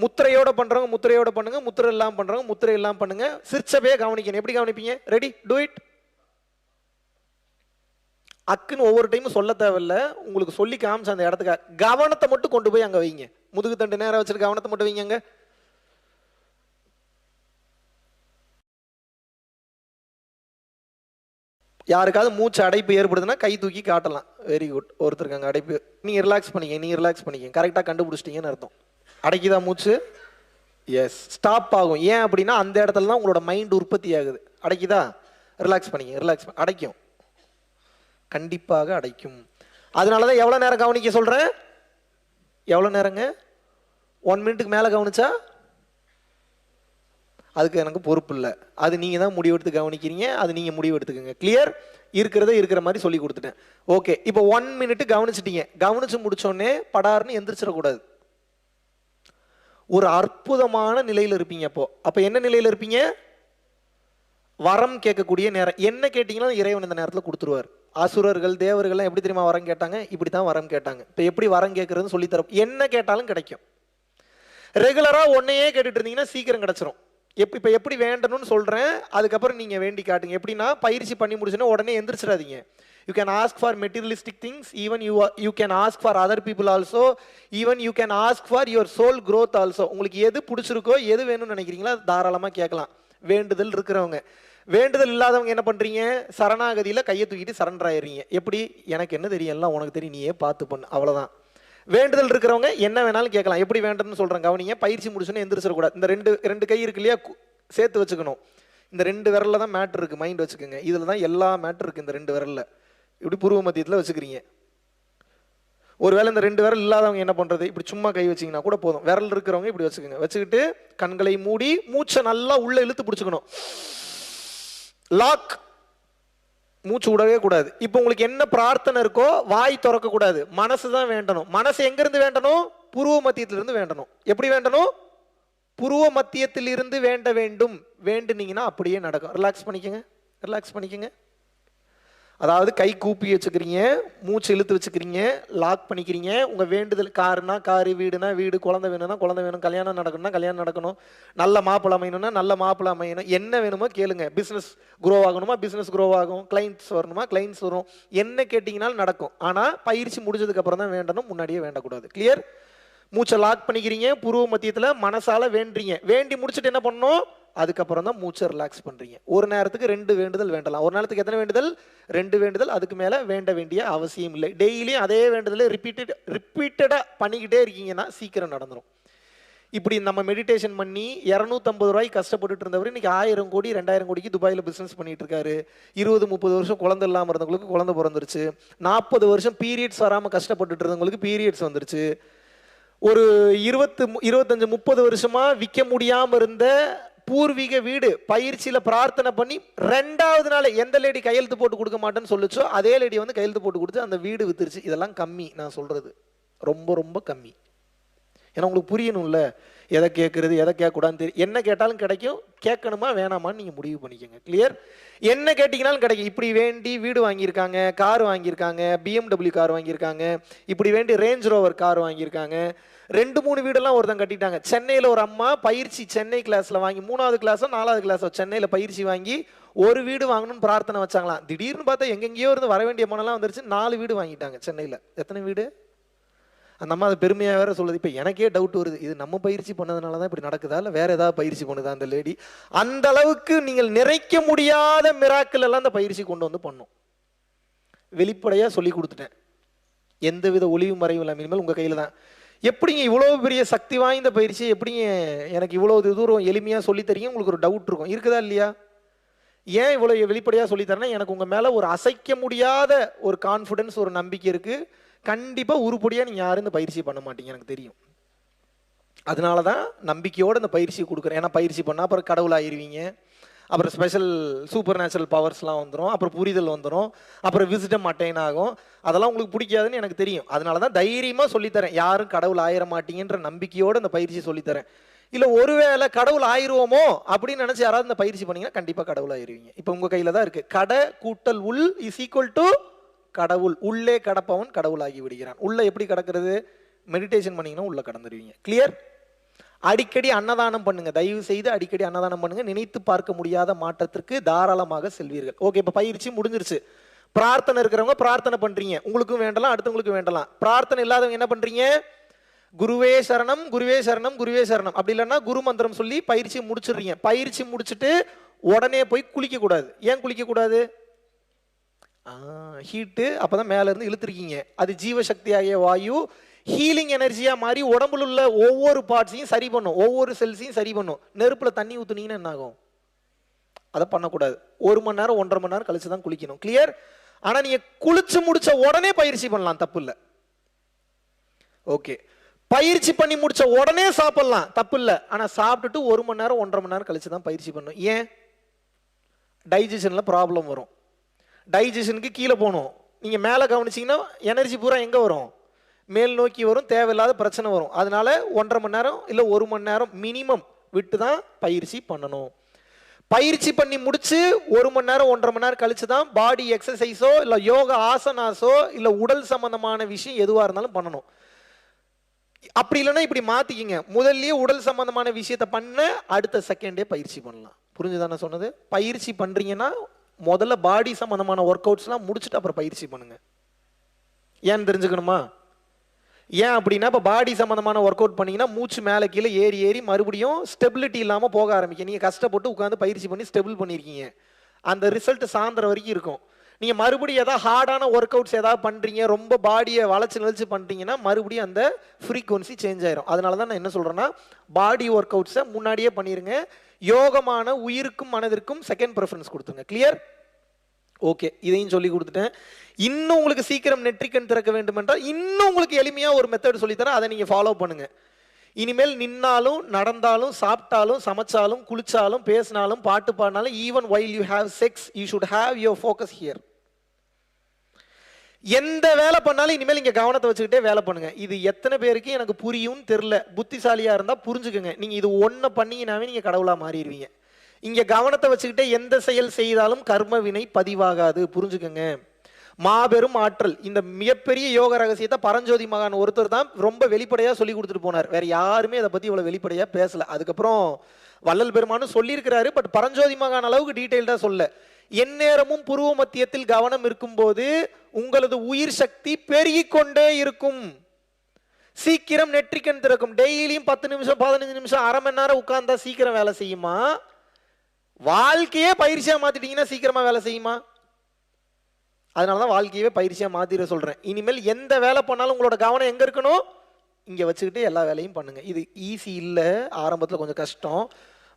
Speaker 2: முத்திரையோட பண்றவங்க முத்திரையோட பண்ணுங்க, முத்திரை எல்லாம் பண்றவங்க முத்திரை எல்லாம் பண்ணுங்க. சிற்சபையை கவனிக்கணும். எப்படி கவனிப்பீங்க? Ready, do it. அக்குன்னு ஒவ்வொரு டைமும் சொல்ல தேவையில்ல, உங்களுக்கு சொல்லி காமிச்ச அந்த இடத்துக்கு கவனத்தை மட்டும் கொண்டு போய் அங்கே வைங்க. முதுகு தண்டு நேரம் வச்சுட்டு கவனத்தை மட்டும் வைங்க. அங்கே யாருக்காவது மூச்சு அடைப்பு ஏற்படுதுன்னா கை தூக்கி காட்டலாம். Very good. ஒருத்தருக்கு அங்கே அடைப்பு. நீங்க ரிலாக்ஸ் பண்ணிக்க, நீங்க ரிலாக்ஸ் பண்ணிக்க. கரெக்டாக கண்டுபிடிச்சிட்டீங்கன்னு அர்த்தம். அடைக்குதா மூச்சு? எஸ். ஸ்டாப் ஆகும். ஏன் அப்படின்னா அந்த இடத்துல தான் உங்களோட மைண்ட் உற்பத்தி ஆகுது. அடைக்குதா? ரிலாக்ஸ் பண்ணிக்க. ரிலாக்ஸ் அடைக்கும், கண்டிப்பாக அடைக்கும். அதனால தான் எவ்வளோ நேரம் கவனிக்க சொல்கிறேன். எவ்வளோ நேரங்க? 1 மினிட்டுக்கு மேலே கவனிச்சா அதுக்கு எனக்கு பொறுப்பு இல்லை. அது நீங்கள் தான் முடிவெடுத்து கவனிக்கிறீங்க. அது நீங்கள் முடிவு எடுத்துக்கோங்க. கிளியர்? இருக்கிற மாதிரி சொல்லி கொடுத்துட்டேன். ஓகே. இப்போ 1 மினிட் கவனிச்சிட்டீங்க. கவனிச்சு முடிச்சோடனே படார்னு எந்திரிச்சிடக்கூடாது. ஒரு அற்புதமான நிலையில் இருப்பீங்க. அப்போ என்ன நிலையில் இருப்பீங்க? வரம் கேட்கக்கூடிய நேரம். என்ன கேட்டீங்கன்னா இறைவன் இந்த நேரத்தில் கொடுத்துருவார். அசுரர்கள் தேவர்கள்லாம் எப்படி தெரியுமா வரம் கேட்டாங்க? இப்படி தான் வரம் கேட்டாங்க. இப்போ எப்படி வரம் கேட்கறதுன்னு சொல்லி தர. என்ன கேட்டாலும் கிடைக்கும். ரெகுலராக ஒன்னையே கேட்டுட்டு இருந்தீங்கன்னா சீக்கிரம் கிடைச்சிரும். இப்போ எப்படி வேண்டணும்னு சொல்கிறேன், அதுக்கப்புறம் நீங்கள் வேண்டி காட்டுங்க. எப்படின்னா பயிற்சி பண்ணி முடிச்சுன்னா உடனே எந்திரிச்சிடாதீங்க. You can ask for materialistic things, even you can ask for other people also, even you can ask for your soul growth also. உங்களுக்கு எது பிடிச்சிருக்கோ, எது வேணும்னு நினைக்கிறீங்களோ தாராளமாக கேட்கலாம். வேண்டுதல் இருக்கிறவங்க. வேண்டுதல் இல்லாதவங்க என்ன பண்ணுறீங்க? சரணாகதியில் கையை தூக்கிட்டு சரண்டர் ஆயிடுறீங்க. எப்படி? எனக்கு என்ன தெரியும், எல்லாம் உனக்கு தெரியும், நீயே பார்த்து பண்ணு, அவ்வளோதான். வேண்டுதல் இருக்கிறவங்க என்ன வேணாலும் கேட்கலாம். எப்படி வேண்டுன்னு சொல்கிறேன் கவனிங்க. பயிற்சி முடிச்சுன்னு எந்திரிச்சிடக்கூடாது. இந்த ரெண்டு கை இருக்கு இல்லையா, சேர்த்து வச்சுக்கணும். இந்த 2 விரலில் தான் மேட்ரு இருக்குது, மைண்ட் வச்சுக்கோங்க. இதில் தான் எல்லா மேட்ரு இருக்குது. இந்த 2 விரலில் இப்படி பூர்வ மத்தியத்தில் வச்சுக்கிறீங்க. ஒருவேளை இந்த 2 விரல் இல்லாதவங்க என்ன பண்ணுறது? இப்படி சும்மா கை வச்சிங்கன்னா கூட போதும். விரல் இருக்கிறவங்க இப்படி வச்சுக்கோங்க. வச்சுக்கிட்டு கண்களை மூடி மூச்சை நல்லா உள்ளே இழுத்து பிடிச்சிக்கணும். லாக். மூச்சு விடவே கூடாது. இப்போ உங்களுக்கு என்ன பிரார்த்தனை இருக்கோ வாய் திறக்க கூடாது, மனசு தான் வேண்டணும். மனசு எங்கிருந்து வேண்டணும்? புருவ மத்தியத்திலிருந்து வேண்டணும். எப்படி வேண்டணும்? புருவ மத்தியத்திலிருந்து வேண்ட வேண்டும். வேண்டுனீங்கன்னா அப்படியே நடக்கும். ரிலாக்ஸ் பண்ணிக்கங்க. ரிலாக்ஸ் பண்ணிக்கங்க. அதாவது கை கூப்பி வச்சுக்கிறீங்க, மூச்சு இழுத்து வச்சுக்கிறீங்க, லாக் பண்ணிக்கிறீங்க. உங்கள் வேண்டுதல் காருனா காரு, வீடுனா வீடு, குழந்தை வேணும்னா குழந்தை வேணும், கல்யாணம் நடக்கணும்னா கல்யாணம் நடக்கணும், நல்ல மாப்பிள்ளை அமையணும்னா நல்ல மாப்பிள்ளை அமையணும். என்ன வேணுமோ கேளுங்க. பிஸ்னஸ் க்ரோ ஆகணுமா பிஸ்னஸ் க்ரோ ஆகும், கிளைண்ட்ஸ் வரணுமா கிளைண்ட்ஸ் வரும். என்ன கேட்டிங்கனாலும் நடக்கும். ஆனால் பயிற்சி முடிஞ்சதுக்கப்புறம் தான் வேண்டணும், முன்னாடியே வேண்டக்கூடாது. கிளியர்? மூச்சை லாக் பண்ணிக்கிறீங்க. புருவ மத்தியத்தில் மனசால வேண்டுறீங்க. வேண்டி முடிச்சுட்டு என்ன பண்ணணும்? அதுக்கப்புறம் தான் மூச்சை ரிலாக்ஸ் பண்ணுறீங்க. ஒரு நேரத்துக்கு 2 வேண்டுதல் வேண்டலாம். ஒரு நேரத்துக்கு எத்தனை வேண்டுதல்? 2 வேண்டுதல். அதுக்கு மேலே வேண்ட வேண்டிய அவசியம் இல்லை. டெய்லியும் அதே வேண்டுதலை ரிப்பீட்டடாக பண்ணிக்கிட்டே இருக்கீங்கன்னா சீக்கிரம் நடந்துடும். இப்படி நம்ம மெடிடேஷன் பண்ணி 250 ரூபாய்க்கு கஷ்டப்பட்டுட்டு இருந்தவர் இன்னைக்கு 1000 கோடி 2000 கோடிக்கு துபாயில் பிஸ்னஸ் பண்ணிட்டு இருக்காரு. 20-30 வருஷம் குழந்தை இல்லாமல் இருந்தவங்களுக்கு குழந்தை பிறந்துருச்சு. 40 வருஷம் பீரியட்ஸ் வராமல் கஷ்டப்பட்டுட்டு இருந்தவங்களுக்கு பீரியட்ஸ் வந்துருச்சு. ஒரு 25-30 வருஷமா விற்க முடியாமல் இருந்த பூர்வீக வீடு பயிற்சியில பிரார்த்தனை பண்ணி 2வது நாள் எந்த லேடி கையெழுத்து போட்டு கொடுக்க மாட்டேன்னு சொல்லிச்சோ அதே லேடி வந்து கையெழுத்து போட்டு கொடுத்து அந்த வீடு வித்துருச்சு. இதெல்லாம் கம்மி, நான் சொல்றது ரொம்ப ரொம்ப கம்மி. ஏன்னா உங்களுக்கு புரியணும்ல, எதை கேட்கறது எதை கேட்கக்கூடாதுன்னு தெரியும். என்ன கேட்டாலும் கிடைக்கும், கேட்கணுமா வேணாமான்னு நீங்கள் முடிவு பண்ணிக்கோங்க. கிளியர்? என்ன கேட்டிங்கனாலும் கிடைக்கும். இப்படி வேண்டி வீடு வாங்கியிருக்காங்க, கார் வாங்கியிருக்காங்க, BMW கார் வாங்கியிருக்காங்க, இப்படி வேண்டி ரேஞ்ச் ரோவர் கார் வாங்கியிருக்காங்க. 2-3 வீடெல்லாம் ஒருத்தன் கட்டிட்டாங்க. சென்னையில் ஒரு அம்மா பயிற்சி சென்னை கிளாஸில் வாங்கி 3வது கிளாஸோ 4வது கிளாஸோ சென்னையில் பயிற்சி வாங்கி ஒரு வீடு வாங்கணும்னு பிரார்த்தனை வச்சாங்களாம். திடீர்னு பார்த்தா எங்கெங்கேயோ இருந்து வர வேண்டிய பணம்லாம் வந்துருச்சு. 4 வீடு வாங்கிட்டாங்க சென்னையில். எத்தனை வீடு? அந்த அம்மா அது பெருமையாக வேற சொல்லுது. இப்போ எனக்கே டவுட் வருது, இது நம்ம பயிற்சி பண்ணதுனால தான் இப்படி நடக்குதா இல்லை வேற ஏதாவது பயிற்சி பண்ணுதா அந்த லேடி? அந்த அளவுக்கு நீங்கள் நிறைக்க முடியாத மிராக்கள் எல்லாம் அந்த பயிற்சி கொண்டு வந்து பண்ணும். வெளிப்படையாக சொல்லி கொடுத்துட்டேன், எந்தவித ஒளிவு மறைவு இல்லை. இனிமேல் உங்கள் கையில் தான். எப்படிங்க இவ்வளோ பெரிய சக்தி வாய்ந்த பயிற்சி எப்படிங்க எனக்கு இவ்வளோ தூரம் எளிமையாக சொல்லித்தரீங்க? உங்களுக்கு ஒரு டவுட் இருக்கும், இருக்குதா இல்லையா? ஏன் இவ்வளோ வெளிப்படையாக சொல்லித்தரேன்னா எனக்கு உங்கள் மேலே ஒரு அசைக்க முடியாத ஒரு கான்ஃபிடென்ஸ், ஒரு நம்பிக்கை இருக்குது. கண்டிப்பாக உருப்படியாக நீங்கள் யாரும் இந்த பயிற்சி பண்ண மாட்டீங்க, எனக்கு தெரியும். அதனால தான் நம்பிக்கையோடு இந்த பயிற்சி கொடுக்குறேன். ஏன்னா பயிற்சி பண்ணால் அப்புறம் கடவுள் ஆயிடுவீங்க, அப்புறம் ஸ்பெஷல் சூப்பர் நேச்சுரல் பவர்ஸ்லாம் வந்துடும், அப்புறம் புரிதல் வந்துடும், அப்புறம் விசிடம் அட்டைன் ஆகும். அதெல்லாம் உங்களுக்கு பிடிக்காதுன்னு எனக்கு தெரியும். அதனால தான் தைரியமாக சொல்லித்தரேன், யாரும் கடவுள் ஆயிர மாட்டீங்கன்ற நம்பிக்கையோடு இந்த பயிற்சி சொல்லித்தரேன். இல்லை ஒருவேளை கடவுள் ஆயிடுவோமோ அப்படின்னு நினச்சி யாராவது இந்த பயிற்சி பண்ணிங்கன்னா கண்டிப்பாக கடவுள் ஆயிடுவீங்க. இப்போ உங்கள் கையில் தான் இருக்குது. கடை கூட்டல் உள் இஸ் ஈக்குவல் டு கடவுள். உள்ளே கடப்பவன் கடவுளாகி விடுகிறான். உள்ள எப்படி கடக்கிறது? மெடிடேஷன் பண்ணீங்கன்னா உள்ள கடந்துருவீங்க. கிளியர்? அடிக்கடி அன்னதானம் பண்ணுங்க, தயவு செய்து அடிக்கடி அன்னதானம் பண்ணுங்க. நினைத்து பார்க்க முடியாத மாற்றத்திற்கு தாராளமாக செல்வீர்கள். ஓகே, இப்போ பயிற்சி முடிஞ்சிருச்சு. பிரார்த்தனை இருக்கிறவங்க பிரார்த்தனை பண்றீங்க, உங்களுக்கும் வேண்டலாம் அடுத்தவங்களுக்கு வேண்டலாம். பிரார்த்தனை இல்லாதவங்க என்ன பண்றீங்க? குருவே சரணம் குருவே சரணம் குருவே சரணம், அப்படி இல்லைன்னா குரு மந்திரம் சொல்லி பயிற்சி முடிச்சிடுறீங்க. பயிற்சி முடிச்சுட்டு உடனே போய் குளிக்க கூடாது. ஏன் குளிக்க கூடாது? ஹீட்டு அப்பதான் மேல இருந்து இழுத்துருக்கீங்க. அது ஜீவசக்தியாகிய வாயு ஹீலிங் எனர்ஜியா மாறி உடம்புல உள்ள ஒவ்வொரு பார்ட்ஸையும் சரி பண்ணும், ஒவ்வொரு செல்ஸையும் சரி பண்ணும். நெருப்புல தண்ணி ஊத்துனீங்கன்னா என்ன ஆகும்? அதை பண்ணக்கூடாது. 1 மணி நேரம் 1.5 மணி நேரம் கழிச்சு தான் குளிக்கணும். கிளியர்? ஆனா நீங்க குளிச்சு முடிச்ச உடனே பயிற்சி பண்ணலாம், தப்பு இல்லை. ஓகே, பயிற்சி பண்ணி முடிச்ச உடனே சாப்பிடலாம், தப்பு இல்லை. ஆனா சாப்பிட்டுட்டு 1 மணி நேரம் 1.5 மணி நேரம் கழிச்சு தான் பயிற்சி பண்ணணும். ஏன்? டைஜஷன்ல ப்ராப்ளம் வரும். டைஜஷனுக்கு கீழே போகணும். நீங்க மேலே கவனிச்சிங்கன்னா எனர்ஜி பூரா எங்க வரும்? மேல் நோக்கி வரும், தேவையில்லாத பிரச்சனை வரும். அதனால 1.5 மணி நேரம் இல்லை 1 மணி நேரம் மினிமம் விட்டு தான் பயிற்சி பண்ணணும். பயிற்சி பண்ணி முடிச்சு 1 மணி நேரம் 1.5 மணி நேரம் கழிச்சு தான் பாடி எக்ஸசைஸோ இல்லை யோகா ஆசனாஸோ இல்லை உடல் சம்பந்தமான விஷயம் எதுவாக இருந்தாலும் பண்ணணும். அப்படி இல்லைன்னா இப்படி மாத்திக்கிங்க, முதல்லயே உடல் சம்பந்தமான விஷயத்தை பண்ண அடுத்த செகண்டே பயிற்சி பண்ணலாம். புரிஞ்சுதானே சொன்னது? பயிற்சி பண்றீங்கன்னா முதல்ல பாடி சம்பந்தமான ஒர்க் அவுட்ஸ்லாம் முடிச்சுட்டு அப்புறம் பயிற்சி பண்ணுங்க. ஏன்னு தெரிஞ்சுக்கணுமா? ஏன் அப்படின்னா இப்போ பாடி சம்பந்தமான ஒர்க் அவுட் பண்ணீங்கன்னா மூச்சு மேலே கீழே ஏறி ஏறி மறுபடியும் ஸ்டெபிலிட்டி இல்லாமல் போக ஆரம்பிக்கும். நீங்கள் கஷ்டப்பட்டு உட்காந்து பயிற்சி பண்ணி ஸ்டெபிள் பண்ணியிருக்கீங்க, அந்த ரிசல்ட் சாயந்தரம் வரைக்கும் இருக்கும். நீங்கள் மறுபடியும் ஏதாவது ஹார்டான ஒர்க் அவுட்ஸ் ஏதாவது பண்ணுறீங்க, ரொம்ப பாடியை வளைச்சு பண்ணுறீங்கன்னா மறுபடியும் அந்த ஃப்ரீக்வன்சி சேஞ்ச் ஆயிரும். அதனால தான் நான் என்ன சொல்கிறேன்னா, பாடி ஒர்க் அவுட்ஸை முன்னாடியே பண்ணிடுங்க. யோகமான உயிருக்கும் மனதிற்கும் செகண்ட் ப்ரிஃபரன்ஸ் கொடுத்துங்க. கிளியர்? ஓகே, இதையும் சொல்லி கொடுத்துட்டேன். இன்னும் உங்களுக்கு சீக்கிரம் நெற்றிக்கண் திறக்க வேண்டும் என்றால் இன்னும் உங்களுக்கு எளிமையாக ஒரு மெத்தட் சொல்லித்தரேன், அதை நீங்கள் ஃபாலோ பண்ணுங்க. இனிமேல் நின்னாலும் நடந்தாலும் சாப்பிட்டாலும் சமைச்சாலும் குளிச்சாலும் பேசினாலும் பாட்டு பாடினாலும் even while you have sex you should have your focus here. எந்த வேலை பண்ணாலும் இனிமேல் இங்கே கவனத்தை வச்சுக்கிட்டே வேலை பண்ணுங்க. இது எத்தனை பேருக்கு எனக்கு புரியும்னு தெரில. புத்திசாலியாக இருந்தால் புரிஞ்சுக்கோங்க. நீங்கள் இது ஒன்றை பண்ணீங்கன்னாவே நீங்கள் கடவுளாக மாறிடுவீங்க. இங்கே கவனத்தை வச்சுக்கிட்டே எந்த செயல் செய்தாலும் கர்ம வினை பதிவாகாது, புரிஞ்சுக்கோங்க. மாபெரும் ஆற்றல். இந்த மிகப்பெரிய யோக ரகசியத்தை பரஞ்சோதி மகான் ஒருத்தர் தான் ரொம்ப வெளிப்படையாக சொல்லி கொடுத்துட்டு போனார். வேற யாருமே அதை பற்றி இவ்வளோ வெளிப்படையாக பேசலை. அதுக்கப்புறம் வள்ளல் பெருமானும் சொல்லியிருக்கிறாரு, பட் பரஞ்சோதி மகான் அளவுக்கு டீட்டெயில்டாக சொல்ல. எந்நேரமும் புருவ மத்தியத்தில் கவனம் இருக்கும்போது உங்களது உயிர் சக்தி பெருகிக்கொண்டே இருக்கும். சீக்கிரம் நெற்றிக்கண் திறக்கும். டெய்லியும் 10 நிமிஷம் 15 நிமிஷம் அரை மணி நேரம் உட்கார்ந்தா சீக்கிரம் வேலை செய்யுமா? வாழ்க்கையே பயிற்சியா மாத்திட்டீங்கன்னா சீக்கிரமா வேலை செய்யுமா? அதனாலதான் வாழ்க்கையவே பயிற்சியா மாத்திர சொல்றேன். இனிமேல் எந்த வேலை பண்ணாலும் உங்களோட கவனம் எங்க இருக்கணும்? இங்க வச்சுக்கிட்டு எல்லா வேலையும் பண்ணுங்க. இது ஈஸி இல்ல, ஆரம்பத்துல கொஞ்சம் கஷ்டம்,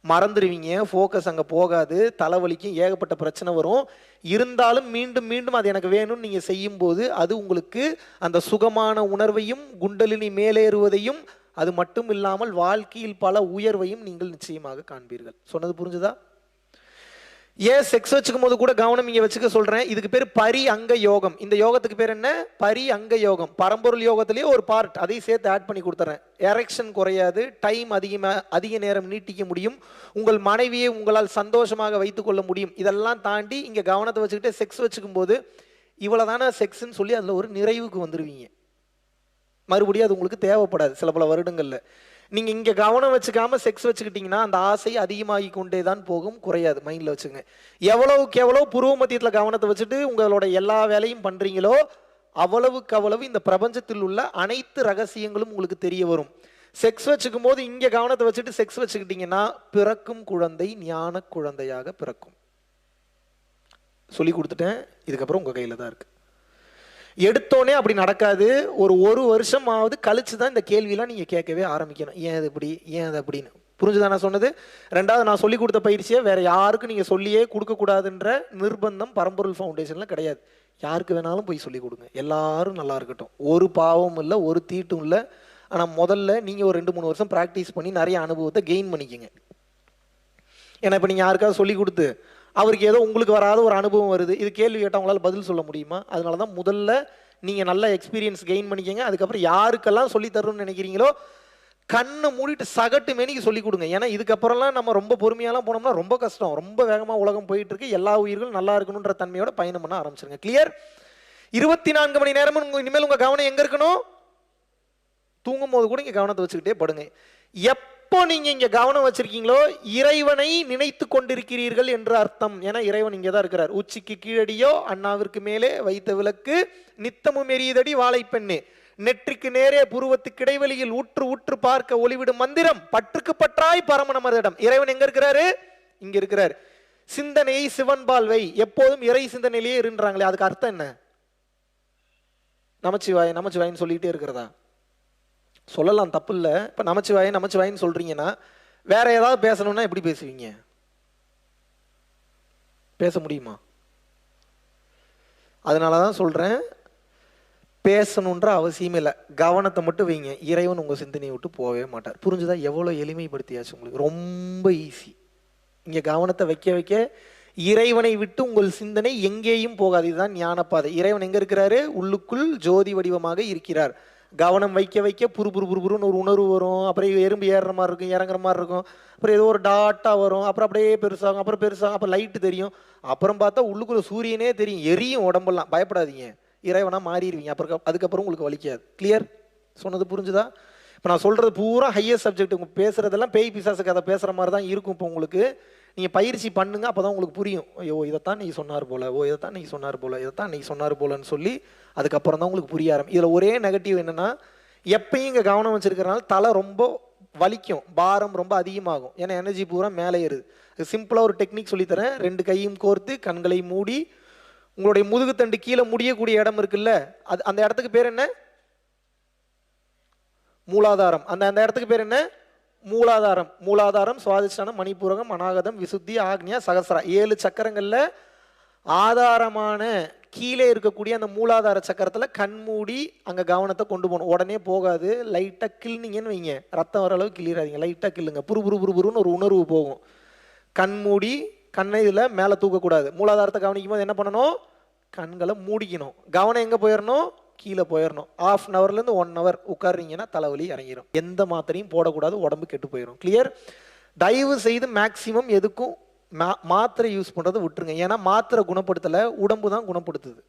Speaker 2: மறந்துடுவீங்க, ஃபோக்கஸ் அங்க போகாது, தலைவலிக்கும், ஏகப்பட்ட பிரச்சனை வரும். இருந்தாலும் மீண்டும் மீண்டும் அது எனக்கு வேணும்னு நீங்க செய்யும் போது அது உங்களுக்கு அந்த சுகமான உணர்வையும் குண்டலினி மேலேறுவதையும், அது மட்டும் இல்லாமல் வாழ்க்கையில் பல உயர்வையும் நீங்கள் நிச்சயமாக காண்பீர்கள். சொன்னது புரிஞ்சுதா? ஏன் செக்ஸ் வச்சுக்கும் போது கூட கவனம் இங்க வச்சுக்க சொல்றேன். இதுக்கு பேர் பரி அங்க யோகம். இந்த யோகத்துக்கு பேர் என்ன? பரி அங்க யோகம். பரம்பொருள் யோகத்திலேயே ஒரு பார்ட், அதையும் சேர்த்து ஆட் பண்ணி கொடுத்துறேன். எரெக்ஷன் குறையாது, டைம் அதிக நேரம் நீட்டிக்க முடியும், உங்கள் மனைவியை உங்களால் சந்தோஷமாக வைத்துக் கொள்ள முடியும். இதெல்லாம் தாண்டி இங்க கவனத்தை வச்சுக்கிட்டு செக்ஸ் வச்சுக்கும் போது இவ்வளவுதான செக்ஸ்ன்னு சொல்லி அதுல ஒரு நிறைவுக்கு வந்துருவீங்க. மறுபடியும் அது உங்களுக்கு தேவைப்படாது சில பல வருடங்கள்ல. நீங்க இங்க கவனம் வச்சுக்காம செக்ஸ் வச்சுக்கிட்டீங்கன்னா அந்த ஆசை அதிகமாகி கொண்டே தான் போகும், குறையாது. மைண்ட்ல வச்சுங்க. எவ்வளவுக்கு எவ்வளவு புருவ மத்தியத்துல கவனத்தை வச்சுட்டு உங்களோட எல்லா வேலையும் பண்றீங்களோ அவ்வளவுக்கு அவ்வளவு இந்த பிரபஞ்சத்தில் உள்ள அனைத்து ரகசியங்களும் உங்களுக்கு தெரிய வரும். செக்ஸ் வச்சுக்கும் போது இங்க கவனத்தை வச்சுட்டு செக்ஸ் வச்சுக்கிட்டீங்கன்னா பிறக்கும் குழந்தை ஞான குழந்தையாக பிறக்கும். சொல்லி கொடுத்துட்டேன், இதுக்கப்புறம் உங்க கையில தான் இருக்கு. எடுத்தோடனே அப்படி நடக்காது. ஒரு வருஷமாவது கழிச்சு தான் இந்த கேள்வியெல்லாம் நீங்க கேட்கவே ஆரம்பிக்கணும். ஏன் அது இப்படி, ஏன் அது அப்படின்னு. புரிஞ்சுதான் நான் சொன்னது? ரெண்டாவது, நான் சொல்லி கொடுத்த பயிற்சியை வேற யாருக்கும் நீங்க சொல்லியே கொடுக்க கூடாதுன்ற நிர்பந்தம் பரம்பொருள் ஃபவுண்டேஷன்ல கிடையாது. யாருக்கு வேணாலும் போய் சொல்லி கொடுங்க, எல்லாரும் நல்லா இருக்கட்டும். ஒரு பாவமும் இல்லை, ஒரு தீட்டும் இல்லை. ஆனா முதல்ல நீங்க ஒரு 2-3 வருஷம் பிராக்டிஸ் பண்ணி நிறைய அனுபவத்தை கெயின் பண்ணிக்கங்க. ஏன்னா இப்ப நீங்க யாருக்காவது சொல்லி கொடுத்து அவருக்கு ஏதோ உங்களுக்கு வராத ஒரு அனுபவம் வருது, இது கேள்வி கேட்டால் உங்களால் பதில் சொல்ல முடியுமா? அதனால தான் முதல்ல நீங்கள் நல்ல எக்ஸ்பீரியன்ஸ் கெயின் பண்ணிக்கங்க. அதுக்கப்புறம் யாருக்கெல்லாம் சொல்லி தரணும்னு நினைக்கிறீங்களோ கண்ணை மூடிட்டு சகட்டு மேனிக்கு சொல்லி கொடுங்க. ஏன்னா இதுக்கப்புறம்லாம் நம்ம ரொம்ப பொறுமையாலாம் போனோம்னா ரொம்ப கஷ்டம். ரொம்ப வேகமாக உலகம் போயிட்டு இருக்கு. எல்லா உயிர்களும் நல்லா இருக்கணுன்ற தன்மையோட பயணம் பண்ண ஆரம்பிச்சிருங்க. கிளியர்? 24 மணி நேரமும் இனிமேல் உங்கள் கவனம் எங்கே இருக்கணும்? தூங்கும் போது கூட இங்கே கவனத்தை வச்சுக்கிட்டே படுங்க. எப்போ நீங்க இங்க கவனம் வச்சிருக்கீங்களோ இறைவனை நினைத்து கொண்டிருக்கிறீர்கள் என்று அர்த்தம். ஏன்னா இறைவன் இங்கே தான் இருக்கிறார். உச்சிக்கு கீழடியோ அண்ணாவிற்கு மேலே வைத்த விளக்கு நித்தமும் எரியுதடி வாழைப்பெண்ணே, நெற்றிக்கு நேரே புருவத்துக்கு இடைவெளியில் உற்று உற்று பார்க்க ஒளிவிடும் மந்திரம் பற்றுக்கு பற்றாய் பரமனமரிடம். இறைவன் எங்க இருக்கிறாரு? இங்க இருக்கிறார். சிந்தனையை சிவன்பால் வை, எப்போதும் இறை சிந்தனையிலேயே இருன்றாங்களே, அதுக்கு அர்த்தம் என்ன? நமச்சிவாய நமச்சிவாயின்னு சொல்லிக்கிட்டே இருக்கிறதா? சொல்லலாம், தப்பு இல்லை. இப்போ நமச்சிவாயின்னு சொல்றீங்கன்னா வேற ஏதாவது பேசணும்னா எப்படி பேசுவீங்க? பேச முடியுமா? அதனால தான் சொல்றேன், பேசணுன்ற அவசியமே இல்லை, கவனத்தை மட்டும் வைங்க. இறைவன் உங்க சிந்தனையை விட்டு போகவே மாட்டார். புரிஞ்சுதா? எவ்வளோ எளிமைப்படுத்தியாச்சு உங்களுக்கு, ரொம்ப ஈஸி. இங்க கவனத்தை வைக்க வைக்க இறைவனை விட்டு உங்கள் சிந்தனை எங்கேயும் போகாது. இதுதான் ஞானப்பாதை. இறைவன் எங்க இருக்கிறாரு? உள்ளுக்குள் ஜோதி வடிவமாக இருக்கிறார். கவனம் வைக்க வைக்க புருன்னு ஒரு உணர்வு வரும். அப்புறம் எறும்பு ஏறுற மாதிரி இருக்கும், இறங்குற மாதிரி இருக்கும். அப்புறம் ஏதோ ஒரு டாட்டா வரும். அப்புறம் அப்படியே பெருசாகும், அப்புறம் பெருசாகும், அப்புறம் லைட்டு தெரியும். அப்புறம் பார்த்தா உள்ளுக்குள்ள சூரியனே தெரியும், எரியும் உடம்பெல்லாம். பயப்படாதீங்க, இறைவனா மாறிடுவீங்க. அப்புறம் அதுக்கப்புறம் உங்களுக்கு வலிக்காது. கிளியர்? சொன்னது புரிஞ்சுதா? இப்போ நான் சொல்றது பூரா ஹையர் சப்ஜெக்ட். உங்க பேசுறதெல்லாம் பேய் பிசாசு கதை பேசுற மாதிரி தான் இருக்கும். இப்போ உங்களுக்கு நீங்க பயிற்சி பண்ணுங்க, அப்பதான் உங்களுக்கு புரியும். ஐயோ இதைத்தான் நீ சொன்னார் போல, ஓ இதைத்தான் நீ சொன்னார் போல, இதைத்தான் நீ சொன்னார் போலன்னு சொல்லி அதுக்கப்புறம் தான் உங்களுக்கு புரிய ஆரம்பி. இதுல ஒரே நெகட்டிவ் என்னன்னா, எப்பயும் இங்க கவனம் வச்சிருக்கிறனால தலை ரொம்ப வலிக்கும், பாரம் ரொம்ப அதிகமாகும். ஏன்னா எனர்ஜி பூரா மேலே ஏறுது. சிம்பிளா ஒரு டெக்னிக் சொல்லித்தரேன். 2 கையும் கோர்த்து கண்களை மூடி உங்களுடைய முதுகுத்தண்டு கீழே முடியக்கூடிய இடம் இருக்குல்ல, அந்த இடத்துக்கு பேர் என்ன? மூலாதாரம். அந்த இடத்துக்கு பேர் என்ன? மூலாதாரம். மூலாதாரம், சுவாதிஷ்டானம், மணிப்பூரகம், அநாகதம், விசுத்தி, ஆக்னியா, சகசரா, 7 சக்கரங்கள்ல ஆதாரமான கீழே இருக்கக்கூடிய அந்த மூலாதார சக்கரத்துல கண்மூடி அங்க கவனத்தை கொண்டு போகணும். உடனே போகாது, லைட்டா கிள்னீங்கன்னு வைங்க, ரத்தம் வர அளவுக்கு கிளியராதிங்க. லைட்டா கிள்ளுங்க, புருன்னு ஒரு உணர்வு போகும். கண்மூடி கண்ணை இதுல மேல தூக்கக்கூடாது. மூலாதாரத்தை கவனிக்கும் போது என்ன பண்ணணும்? கண்களை மூடிக்கணும். கவனம் எங்க போயிடணும்? கீழே போயிடணும். 1/2 ஹவர்லேருந்து 1 ஹவர் உட்கார்றீங்கன்னா தலைவலி இறங்கிடும். எந்த மாத்திரையும் போடக்கூடாது, உடம்பு கெட்டு போயிடும். கிளியர்? தயவு செய்து மேக்சிமம் எதுக்கும் மாத்திரை யூஸ் பண்றதை விட்டுருங்க. ஏன்னா மாத்திரை குணப்படுத்தலை, உடம்பு தான் குணப்படுத்துது.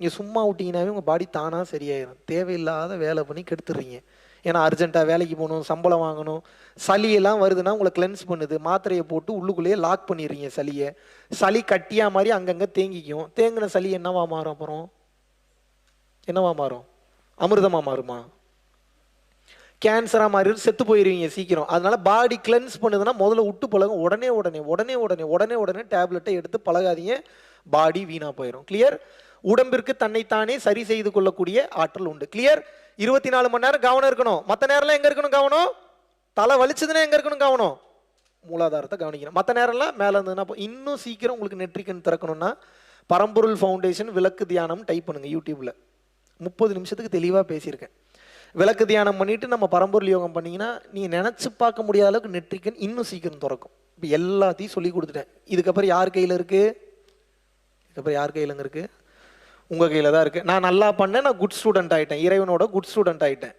Speaker 2: நீங்க சும்மா விட்டீங்கன்னாவே உங்க பாடி தானா சரியாயிடும். தேவையில்லாத வேலை பண்ணி கெடுத்துடுறீங்க. ஏன்னா அர்ஜென்ட்டா வேலைக்கு போகணும், சம்பளம் வாங்கணும், சளியெல்லாம் வருதுன்னா உங்களை கிளென்ஸ் பண்ணுது. மாத்திரையை போட்டு உள்ளுக்குள்ளேயே லாக் பண்ணிடுறீங்க சளியை. சளி கட்டியா மாதிரி அங்கங்க தேங்கிக்கும். தேங்கின சளி என்னவா மாறும்? அப்புறம் என்னவா மாறும்? அமிர்தமா மாறுமா? கேன்சராக மாறி செத்து போயிருவீங்க சீக்கிரம். அதனால பாடி கிளென்ஸ் பண்ணுதுன்னா முதல்ல விட்டு பழகும். உடனே டேப்லெட்டை எடுத்து பழகாதீங்க, பாடி வீணாக போயிடும். கிளியர்? உடம்பிற்கு தன்னைத்தானே சரி செய்து கொள்ளக்கூடிய ஆற்றல் உண்டு. கிளியர்? 24 மணி நேரம் கவனம் இருக்கணும். மற்ற நேரம்லாம் எங்கே இருக்கணும் கவனம்? தலை வலிச்சதுன்னா எங்கே இருக்கணும் கவனம்? மூலாதாரத்தை கவனிக்கணும். மற்ற நேரம்லாம் மேலே இருந்ததுன்னா இன்னும் சீக்கிரம் உங்களுக்கு நெற்றிக்கண் திறக்கணும்னா பரம்பொருள் ஃபவுண்டேஷன் விளக்கு தியானம் டைப் பண்ணுங்க யூடியூப்ல. 30 நிமிஷத்துக்கு தெளிவாக பேசியிருக்கேன். விளக்கு தியானம் பண்ணிட்டு நம்ம பரம்பொருள் யோகம் பண்ணீங்கன்னா நீ நினைச்சு பார்க்க முடியாத அளவுக்கு நெற்றிக்கண் இன்னும் சீக்கிரம் திறக்கும். இப்போ எல்லாத்தையும் சொல்லி கொடுத்துட்டேன். இதுக்கப்புறம் யார் கையில் இருக்கு? இதுக்கப்புறம் யார் கையிலங்க இருக்கு? உங்க கையில தான் இருக்கு. நான் நல்லா பண்ணேன், நான் குட் ஸ்டூடெண்ட் ஆயிட்டேன், இறைவனோட குட் ஸ்டூடெண்ட் ஆயிட்டேன்.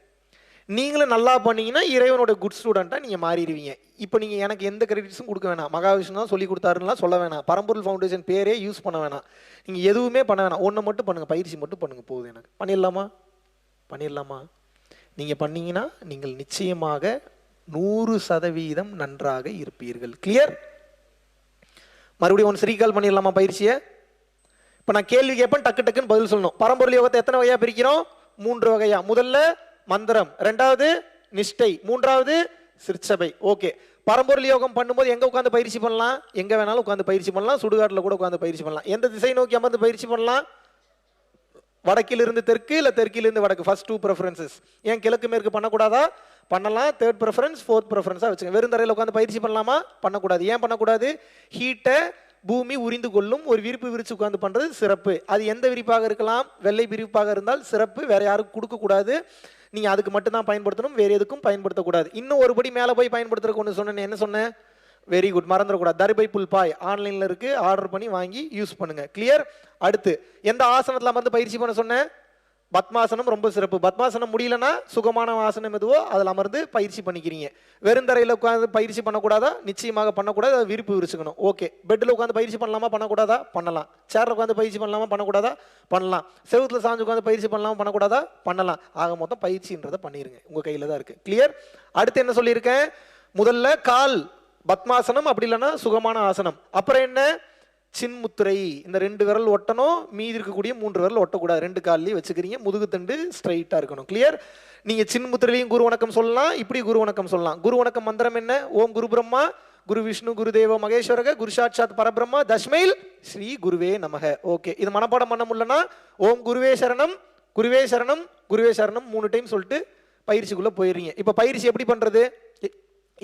Speaker 2: நீங்களும் நல்லா பண்ணீங்கன்னா இறைவனோட குட் ஸ்டூடெண்ட்டாக நீங்கள் மாறிடுவீங்க. இப்போ நீங்கள் எனக்கு எந்த கிரெடிட்ஸும் கொடுக்க வேணாம். மகாவிஷ்ணு தான் சொல்லி கொடுத்தாருன்னா சொல்ல வேணாம். பரம்பொருள் ஃபவுண்டேஷன் பேரே யூஸ் பண்ண வேணாம். நீங்கள் எதுவுமே பண்ண வேணாம். ஒன்று மட்டும் பண்ணுங்கள், பயிற்சி மட்டும் பண்ணுங்கள், போகுது. எனக்கு பண்ணிடலாமா? நீங்கள் பண்ணீங்கன்னா நீங்கள் நிச்சயமாக 100% நன்றாக இருப்பீர்கள். கிளியர்? மறுபடியும் ஒன்று ரீகால் பண்ணிடலாமா பயிற்சியை? இப்போ நான் கேள்வி கேட்பேன், டக்கு டக்குன்னு பதில் சொல்லணும். பரம்பொருள் யோகத்தை எத்தனை வகையாக பிரிக்கிறோம்? 3 வகையா. முதல்ல மந்திரம், 2வது நிஷ்டை, 3வது சிற்சபை. ஓகே. பரம்பொருள் யோகம் பண்ணும்போது எங்க உட்காந்து பயிற்சி பண்ணலாம்? எங்க வேணாலும் உட்காந்து பயிற்சி பண்ணலாம். சுடுகாட்டில் கூட உட்காந்து பயிற்சி பண்ணலாம். எந்த திசை நோக்கி அமர்ந்து பயிற்சி பண்ணலாம்? வடக்கிலிருந்து தெற்கு, இல்லை தெற்கிலிருந்து வடக்கு. First 2 preferences. ஏன் கிழக்கு மேற்கு பண்ணக்கூடாதா? பண்ணலாம். 3rd ப்ரெஃபரன்ஸ், 4th ப்ரெஃபரன்ஸாக வச்சுங்க. வெறும் தரையில் உட்காந்து பயிற்சி பண்ணலாமா? பண்ணக்கூடாது. ஏன் பண்ணக்கூடாது? ஹீட்டை பூமி உரிந்து கொள்ளும். ஒரு விரிப்பு விரிச்சு உட்காந்து பண்றது சிறப்பு. அது எந்த விரிப்பாக இருக்கலாம்? வெள்ளை விரிப்பாக இருந்தால் சிறப்பு. வேற யாருக்கும் கொடுக்கக்கூடாது. நீங்க அதுக்கு மட்டும்தான் பயன்படுத்தணும், வேற எதுக்கும் பயன்படுத்தக்கூடாது. இன்னும் ஒருபடி மேலே போய் பயன்படுத்துறதுக்கு ஒன்று சொன்னேன். என்ன சொன்னேன்? வெரி குட், மறந்துடக்கூடாது. தர்பை புல்பாய் ஆன்லைன்ல இருக்கு, ஆர்டர் பண்ணி வாங்கி யூஸ் பண்ணுங்க. கிளியர்? அடுத்து எந்த ஆசனத்தில் அமர்ந்து பயிற்சி பண்ண சொன்னேன்? பத்மாசனம் ரொம்ப சிறப்பு. பத்மாசனம் முடியலன்னா சுகமான ஆசனம் எதுவோ அதில் அமர்ந்து பயிற்சி பண்ணிக்கிறீங்க. வெறுந்தரையில் உட்காந்து பயிற்சி பண்ணக்கூடாதா? நிச்சயமாக பண்ணக்கூடாது. அதை விரிப்பு விரிச்சுக்கணும். ஓகே. பெட்டில் உட்காந்து பயிற்சி பண்ணலாமா? பண்ணக்கூடாதா? பண்ணலாம். சேரில் உட்காந்து பயிற்சி பண்ணலாமா? பண்ணக்கூடாதா? பண்ணலாம். செவுத்துல சாஞ்சு உட்காந்து பயிற்சி பண்ணலாமா? பண்ணக்கூடாதா? பண்ணலாம். ஆக மொத்தம் பயிற்சின்றதை பண்ணிருங்க, உங்க கையில தான் இருக்கு. கிளியர்? அடுத்து என்ன சொல்லியிருக்கேன்? முதல்ல கால் பத்மாசனம், அப்படி இல்லைன்னா சுகமான ஆசனம். அப்புறம் என்ன? சின்முத்திரை. இந்த 2 விரல் ஒட்டணும், மீதி இருக்கக்கூடிய 3 விரல் ஒட்டக்கூடாது. 2 கால்லையும் வச்சுக்கிறீங்க. முதுகு தண்டு ஸ்ட்ரைட்டா இருக்கணும். கிளியர்? நீங்க சின்முத்திரையிலையும் குரு வணக்கம் சொல்லலாம், இப்படி குரு வணக்கம் சொல்லலாம். குரு வணக்கம் மந்திரம் என்ன? ஓம் குரு பிரம்மா குரு விஷ்ணு குரு தேவ மகேஸ்வரக குரு சாட்சாத் பரபிரம்மா தஸ்மைல் ஸ்ரீ குருவே நமக. ஓகே. இது மனப்பாடம் பண்ண முடியலன்னா ஓம் குருவே சரணம் குருவே சரணம் குருவே சரணம் 3 டைம் சொல்லிட்டு பயிற்சிக்குள்ள போயிடுறீங்க. இப்ப பயிற்சி எப்படி பண்றது?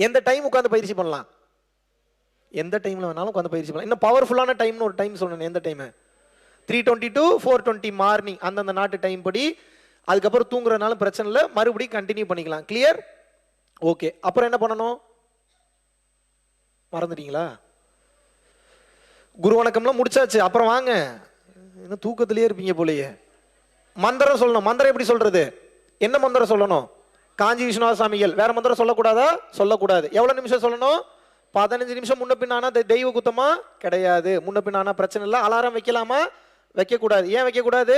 Speaker 2: எந்த டைம் உட்காந்து பயிற்சி பண்ணலாம்? எந்த டைம்ல வேணாலும் உட்காந்து பயிற்சி பண்ணலாம். இன்னும் பவர்ஃபுல்லான டைம்னு ஒரு டைம் சொன்னேன். எந்த டைம்? 3:20 to 4:20 மார்னிங், அந்தந்த நாட்டு டைம் படி. அதுக்கப்புறம் தூங்குறதுனால பிரச்சனை இல்லை, மறுபடியும் கண்டினியூ பண்ணிக்கலாம். கிளியர்? ஓகே. அப்புறம் என்ன பண்ணணும்? மறந்துட்டீங்களா? குரு வணக்கம்லாம் முடிச்சாச்சு. அப்புறம் வாங்க, இன்னும் தூக்கத்திலேயே இருப்பீங்க போலயே. மந்திரம் சொல்லணும். மந்திரம் எப்படி சொல்றது? என்ன மந்திரம் சொல்லணும்? காஞ்சி விஸ்வநாத சாமிகள். வேற மந்திரம் சொல்லக்கூடாதா? சொல்லக்கூடாது. எவ்வளவு நிமிஷம் சொல்லணும்? 15 நிமிஷம். முன்ன பின்னானா தெய்வ குத்தமா? கிடையாது. முன்ன பின்னானா பிரச்சனை இல்லை. அலாரம் வைக்கலாமா? வைக்கக்கூடாது. ஏன் வைக்கக்கூடாது?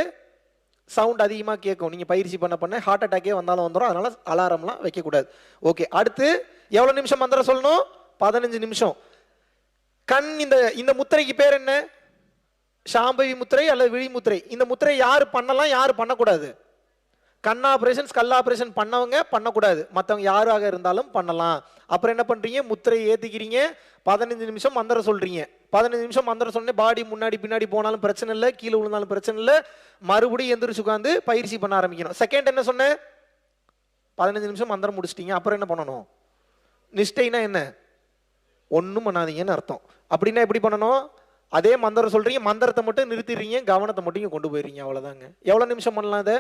Speaker 2: சவுண்ட் அதிகமாக கேட்கும். நீங்கள் பயிற்சி பண்ண ஹார்ட் அட்டாக்கே வந்தாலும் வந்துடும். அதனால அலாரம்லாம் வைக்கக்கூடாது. ஓகே. அடுத்து எவ்வளோ நிமிஷம் மந்திரம் சொல்லணும்? 15 நிமிஷம். கண், இந்த முத்திரைக்கு பேர் என்ன? சாம்பவி முத்திரை அல்லது விழி முத்திரை. இந்த முத்திரை யார் பண்ணலாம், யார் பண்ணக்கூடாது? கண் ஆபரேஷன், ஸ்கல் ஆபரேஷன் பண்ணவங்க பண்ணக்கூடாது. மற்றவங்க யாராக இருந்தாலும் பண்ணலாம். அப்புறம் என்ன பண்றீங்க? முத்திரையை ஏத்திக்கிறீங்க. 15 நிமிஷம் மந்திரம் சொல்றீங்க. 15 நிமிஷம் மந்திரம் சொன்னே பாடி முன்னாடி பின்னாடி போனாலும் பிரச்சனை இல்லை, கீழே விழுந்தாலும் பிரச்சனை இல்லை. மறுபடியும் எந்திரிச்சு உட்காந்து பயிற்சி பண்ண ஆரம்பிக்கணும். செகண்ட் என்ன சொன்னேன்? 15 நிமிஷம் மந்திரம் முடிச்சிட்டீங்க. அப்புறம் என்ன பண்ணணும்? நிஷ்டைனா என்ன? ஒன்றும் பண்ணாதீங்கன்னு அர்த்தம். அப்படின்னா எப்படி பண்ணணும்? அதே மந்திரம் சொல்றீங்க, மந்திரத்தை மட்டும் நிறுத்திடுறீங்க, கவனத்தை மட்டும் இங்கே கொண்டு போயிடுறீங்க. அவ்வளோதாங்க. எவ்வளோ நிமிஷம் பண்ணலாம் அதை?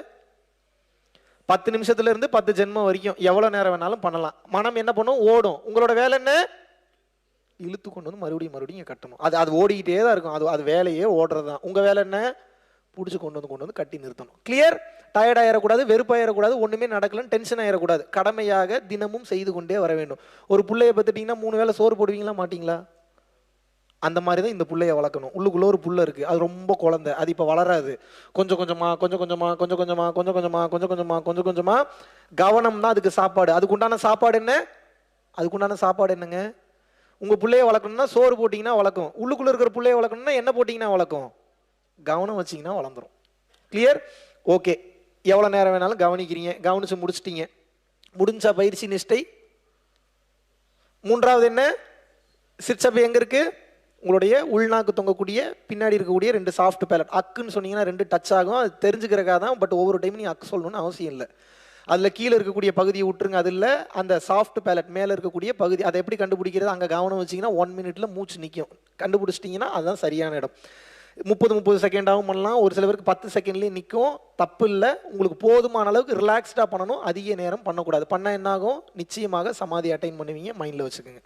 Speaker 2: 10 நிமிஷத்துல இருந்து 10 ஜென்மம் வரைக்கும் எவ்வளவு நேரம் வேணாலும் பண்ணலாம். மனம் என்ன பண்ணும்? ஓடும். உங்களோட வேலை என்ன? இழுத்து கொண்டு வந்து மறுபடியும் கட்டணும். அது ஓடிக்கிட்டே தான் இருக்கும். அது வேலையே ஓடுறது தான். உங்க வேலை என்ன? பிடிச்சி கொண்டு வந்து கட்டி நிறுத்தணும். கிளியர்? டயர்ட் ஆயிடக்கூடாது, வெறுப்பாயிடக்கூடாது, ஒண்ணுமே நடக்கலன்னு டென்ஷன் ஆயிடக்கூடாது. கடமையாக தினமும் செய்து கொண்டே வர வேண்டும். ஒரு பிள்ளைய பத்துட்டீங்கன்னா 3 வேளை சோறு போடுவீங்களா மாட்டீங்களா? அந்த மாதிரி தான் இந்த புள்ளைய வளர்க்கணும். உள்ளுக்குள்ள ஒரு புள்ள இருக்கு, அது ரொம்ப குழந்தை, அது இப்போ வளராது. கொஞ்சம் கொஞ்சமா கவனம் தான் அதுக்கு சாப்பாடு. அதுக்குண்டான சாப்பாடு என்ன? அதுக்குண்டான சாப்பாடு என்னங்க? உங்க பிள்ளைய வளர்க்கணும்னா சோறு போட்டிங்கன்னா வளர்க்கும். உள்ளுக்குள்ள இருக்கிற பிள்ளைய வளர்க்கணும்னா என்ன போட்டிங்கன்னா வளர்க்கும்? கவனம் வச்சிங்கன்னா வளர்ந்துடும். கிளியர்? ஓகே. எவ்வளோ நேரம் வேணாலும் கவனிக்கிறீங்க. கவனிச்சு முடிச்சிட்டீங்க. முடிஞ்சா பயிற்சி நிஷ்டை. மூன்றாவது என்ன? சிற்சபை எங்க இருக்கு? உங்களுடைய உள்நாக்கு தொங்கக்கூடிய பின்னாடி இருக்கக்கூடிய 2 சாஃப்ட் பேலட். அக்குன்னு சொன்னீங்கன்னா 2 டச் ஆகும், அது தெரிஞ்சுக்கிறக்காக தான். பட் ஒவ்வொரு டைம் நீ அக்கு சொல்லணும்னு அவசியம் இல்லை. அதில் கீழே இருக்கக்கூடிய பகுதியை விட்டுருங்க. அது இல்லை, அந்த சாஃப்ட் பேலட் மேலே இருக்கக்கூடிய பகுதி. அதை எப்படி கண்டுபிடிக்கிறது? அங்கே கவனம் வச்சிங்கன்னா 1 மினிட்ல மூச்சு நிற்கும். கண்டுபிடிச்சிட்டிங்கன்னா அதுதான் சரியான இடம். 30 செகண்டாகவும் பண்ணலாம், ஒரு சில பேருக்கு 10 செகண்ட்லேயே நிற்கும். தப்பு இல்லை. உங்களுக்கு போதுமான அளவுக்கு ரிலாக்ஸ்டாக பண்ணணும், அதிக நேரம் பண்ணக்கூடாது. பண்ணால் என்னாகும்? நிச்சயமாக சமாதி அட்டைன் பண்ணுவீங்க, மைண்டில் வச்சுக்கோங்க.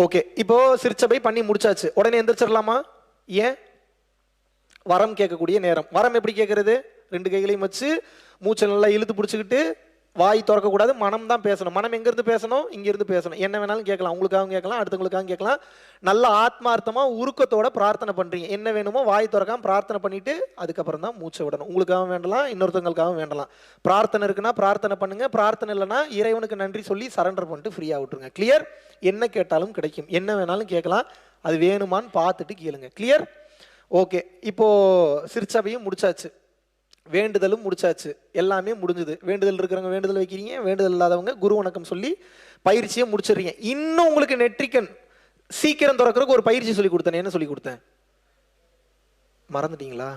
Speaker 2: ஓகே, இப்போ சிற்சபை பண்ணி முடிச்சாச்சு. உடனே எந்திரிச்சிடலாமா? ஏன்? வரம் கேட்கக்கூடிய நேரம். வரம் எப்படி கேட்கறது? 2 கைகளையும் வச்சு மூச்சை நல்லா இழுத்து பிடிச்சிக்கிட்டு வாய் திறக்கக்கூடாது, மனம் தான் பேசணும். மனம் எங்கேருந்து பேசணும்? இங்கேருந்து பேசணும். என்ன வேணாலும் கேட்கலாம், உங்களுக்காகவும் கேட்கலாம், அடுத்தவங்களுக்காகவும் கேட்கலாம். நல்லா ஆத்மார்த்தமாக உருக்கத்தோட பிரார்த்தனை பண்ணுறீங்க. என்ன வேணுமோ வாய் திறக்காம பிரார்த்தனை பண்ணிட்டு அதுக்கப்புறம் தான் மூச்சை விடணும். உங்களுக்காகவும் வேண்டலாம், இன்னொருத்தவங்களுக்காகவும் வேண்டலாம். பிரார்த்தனை இருக்குன்னா பிரார்த்தனை பண்ணுங்க, பிரார்த்தனை இல்லைன்னா இறைவனுக்கு நன்றி சொல்லி சரண்டர் பண்ணிட்டு ஃப்ரீயாக விட்டுருங்க. கிளியர்? என்ன கேட்டாலும் கிடைக்கும், என்ன வேணாலும் கேட்கலாம். அது வேணுமான்னு பார்த்துட்டு கேளுங்க. கிளியர்? ஓகே, இப்போ சிற்சபையும் முடிச்சாச்சு, வேண்டுதலும் முடிச்சாச்சு, எல்லாமே முடிஞ்சுது. வேண்டுதல் இருக்கிறவங்க வேண்டுதல் வைக்கிறீங்க, வேண்டுதல் இல்லாதவங்க குரு வணக்கம் சொல்லி பயிற்சியை முடிச்சிடுறீங்க. இன்னும் உங்களுக்கு நெற்றிக்கண் சீக்கிரம் திறக்கிறதுக்கு ஒரு பயிற்சி சொல்லி கொடுத்தேன். என்ன சொல்லி கொடுத்தேன்? மறந்துட்டீங்களா?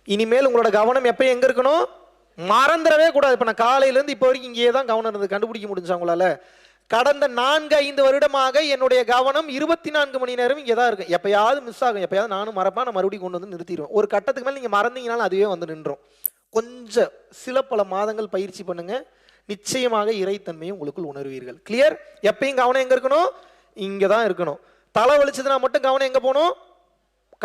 Speaker 2: இனிமேல் உங்களோட கவனம் எப்பயும் எங்க இருக்கணும்? மறந்துடவே கூடாது. இப்ப நான் காலையிலேருந்து இப்போ வரைக்கும் இங்கேயே தான் கவனம் இருந்தது. கண்டுபிடிக்க முடிஞ்சா உங்களால? கடந்த 4-5 வருடமாக என்னுடைய கவனம் 24 மணி நேரம் இங்கே தான் இருக்கும். எப்பயாவது மிஸ் ஆகும், எப்பயாவது நானும் மறப்பேன், நான் மறுபடியும் கொண்டு வந்து நிறுத்திடுவேன். ஒரு கட்டத்துக்கு மேலே நீங்கள் மறந்தீங்கனாலும் அதுவே வந்து நின்றோம். கொஞ்சம் சில பல மாதங்கள் பயிற்சி பண்ணுங்க, நிச்சயமாக இறைத்தன்மையை உங்களுக்குள் உணர்வீர்கள். கிளியர்? எப்பயும் கவனம் எங்கே இருக்கணும்? இங்கே தான் இருக்கணும். தலை வலிச்சதுன்னா மட்டும் கவனம் எங்கே போகணும்?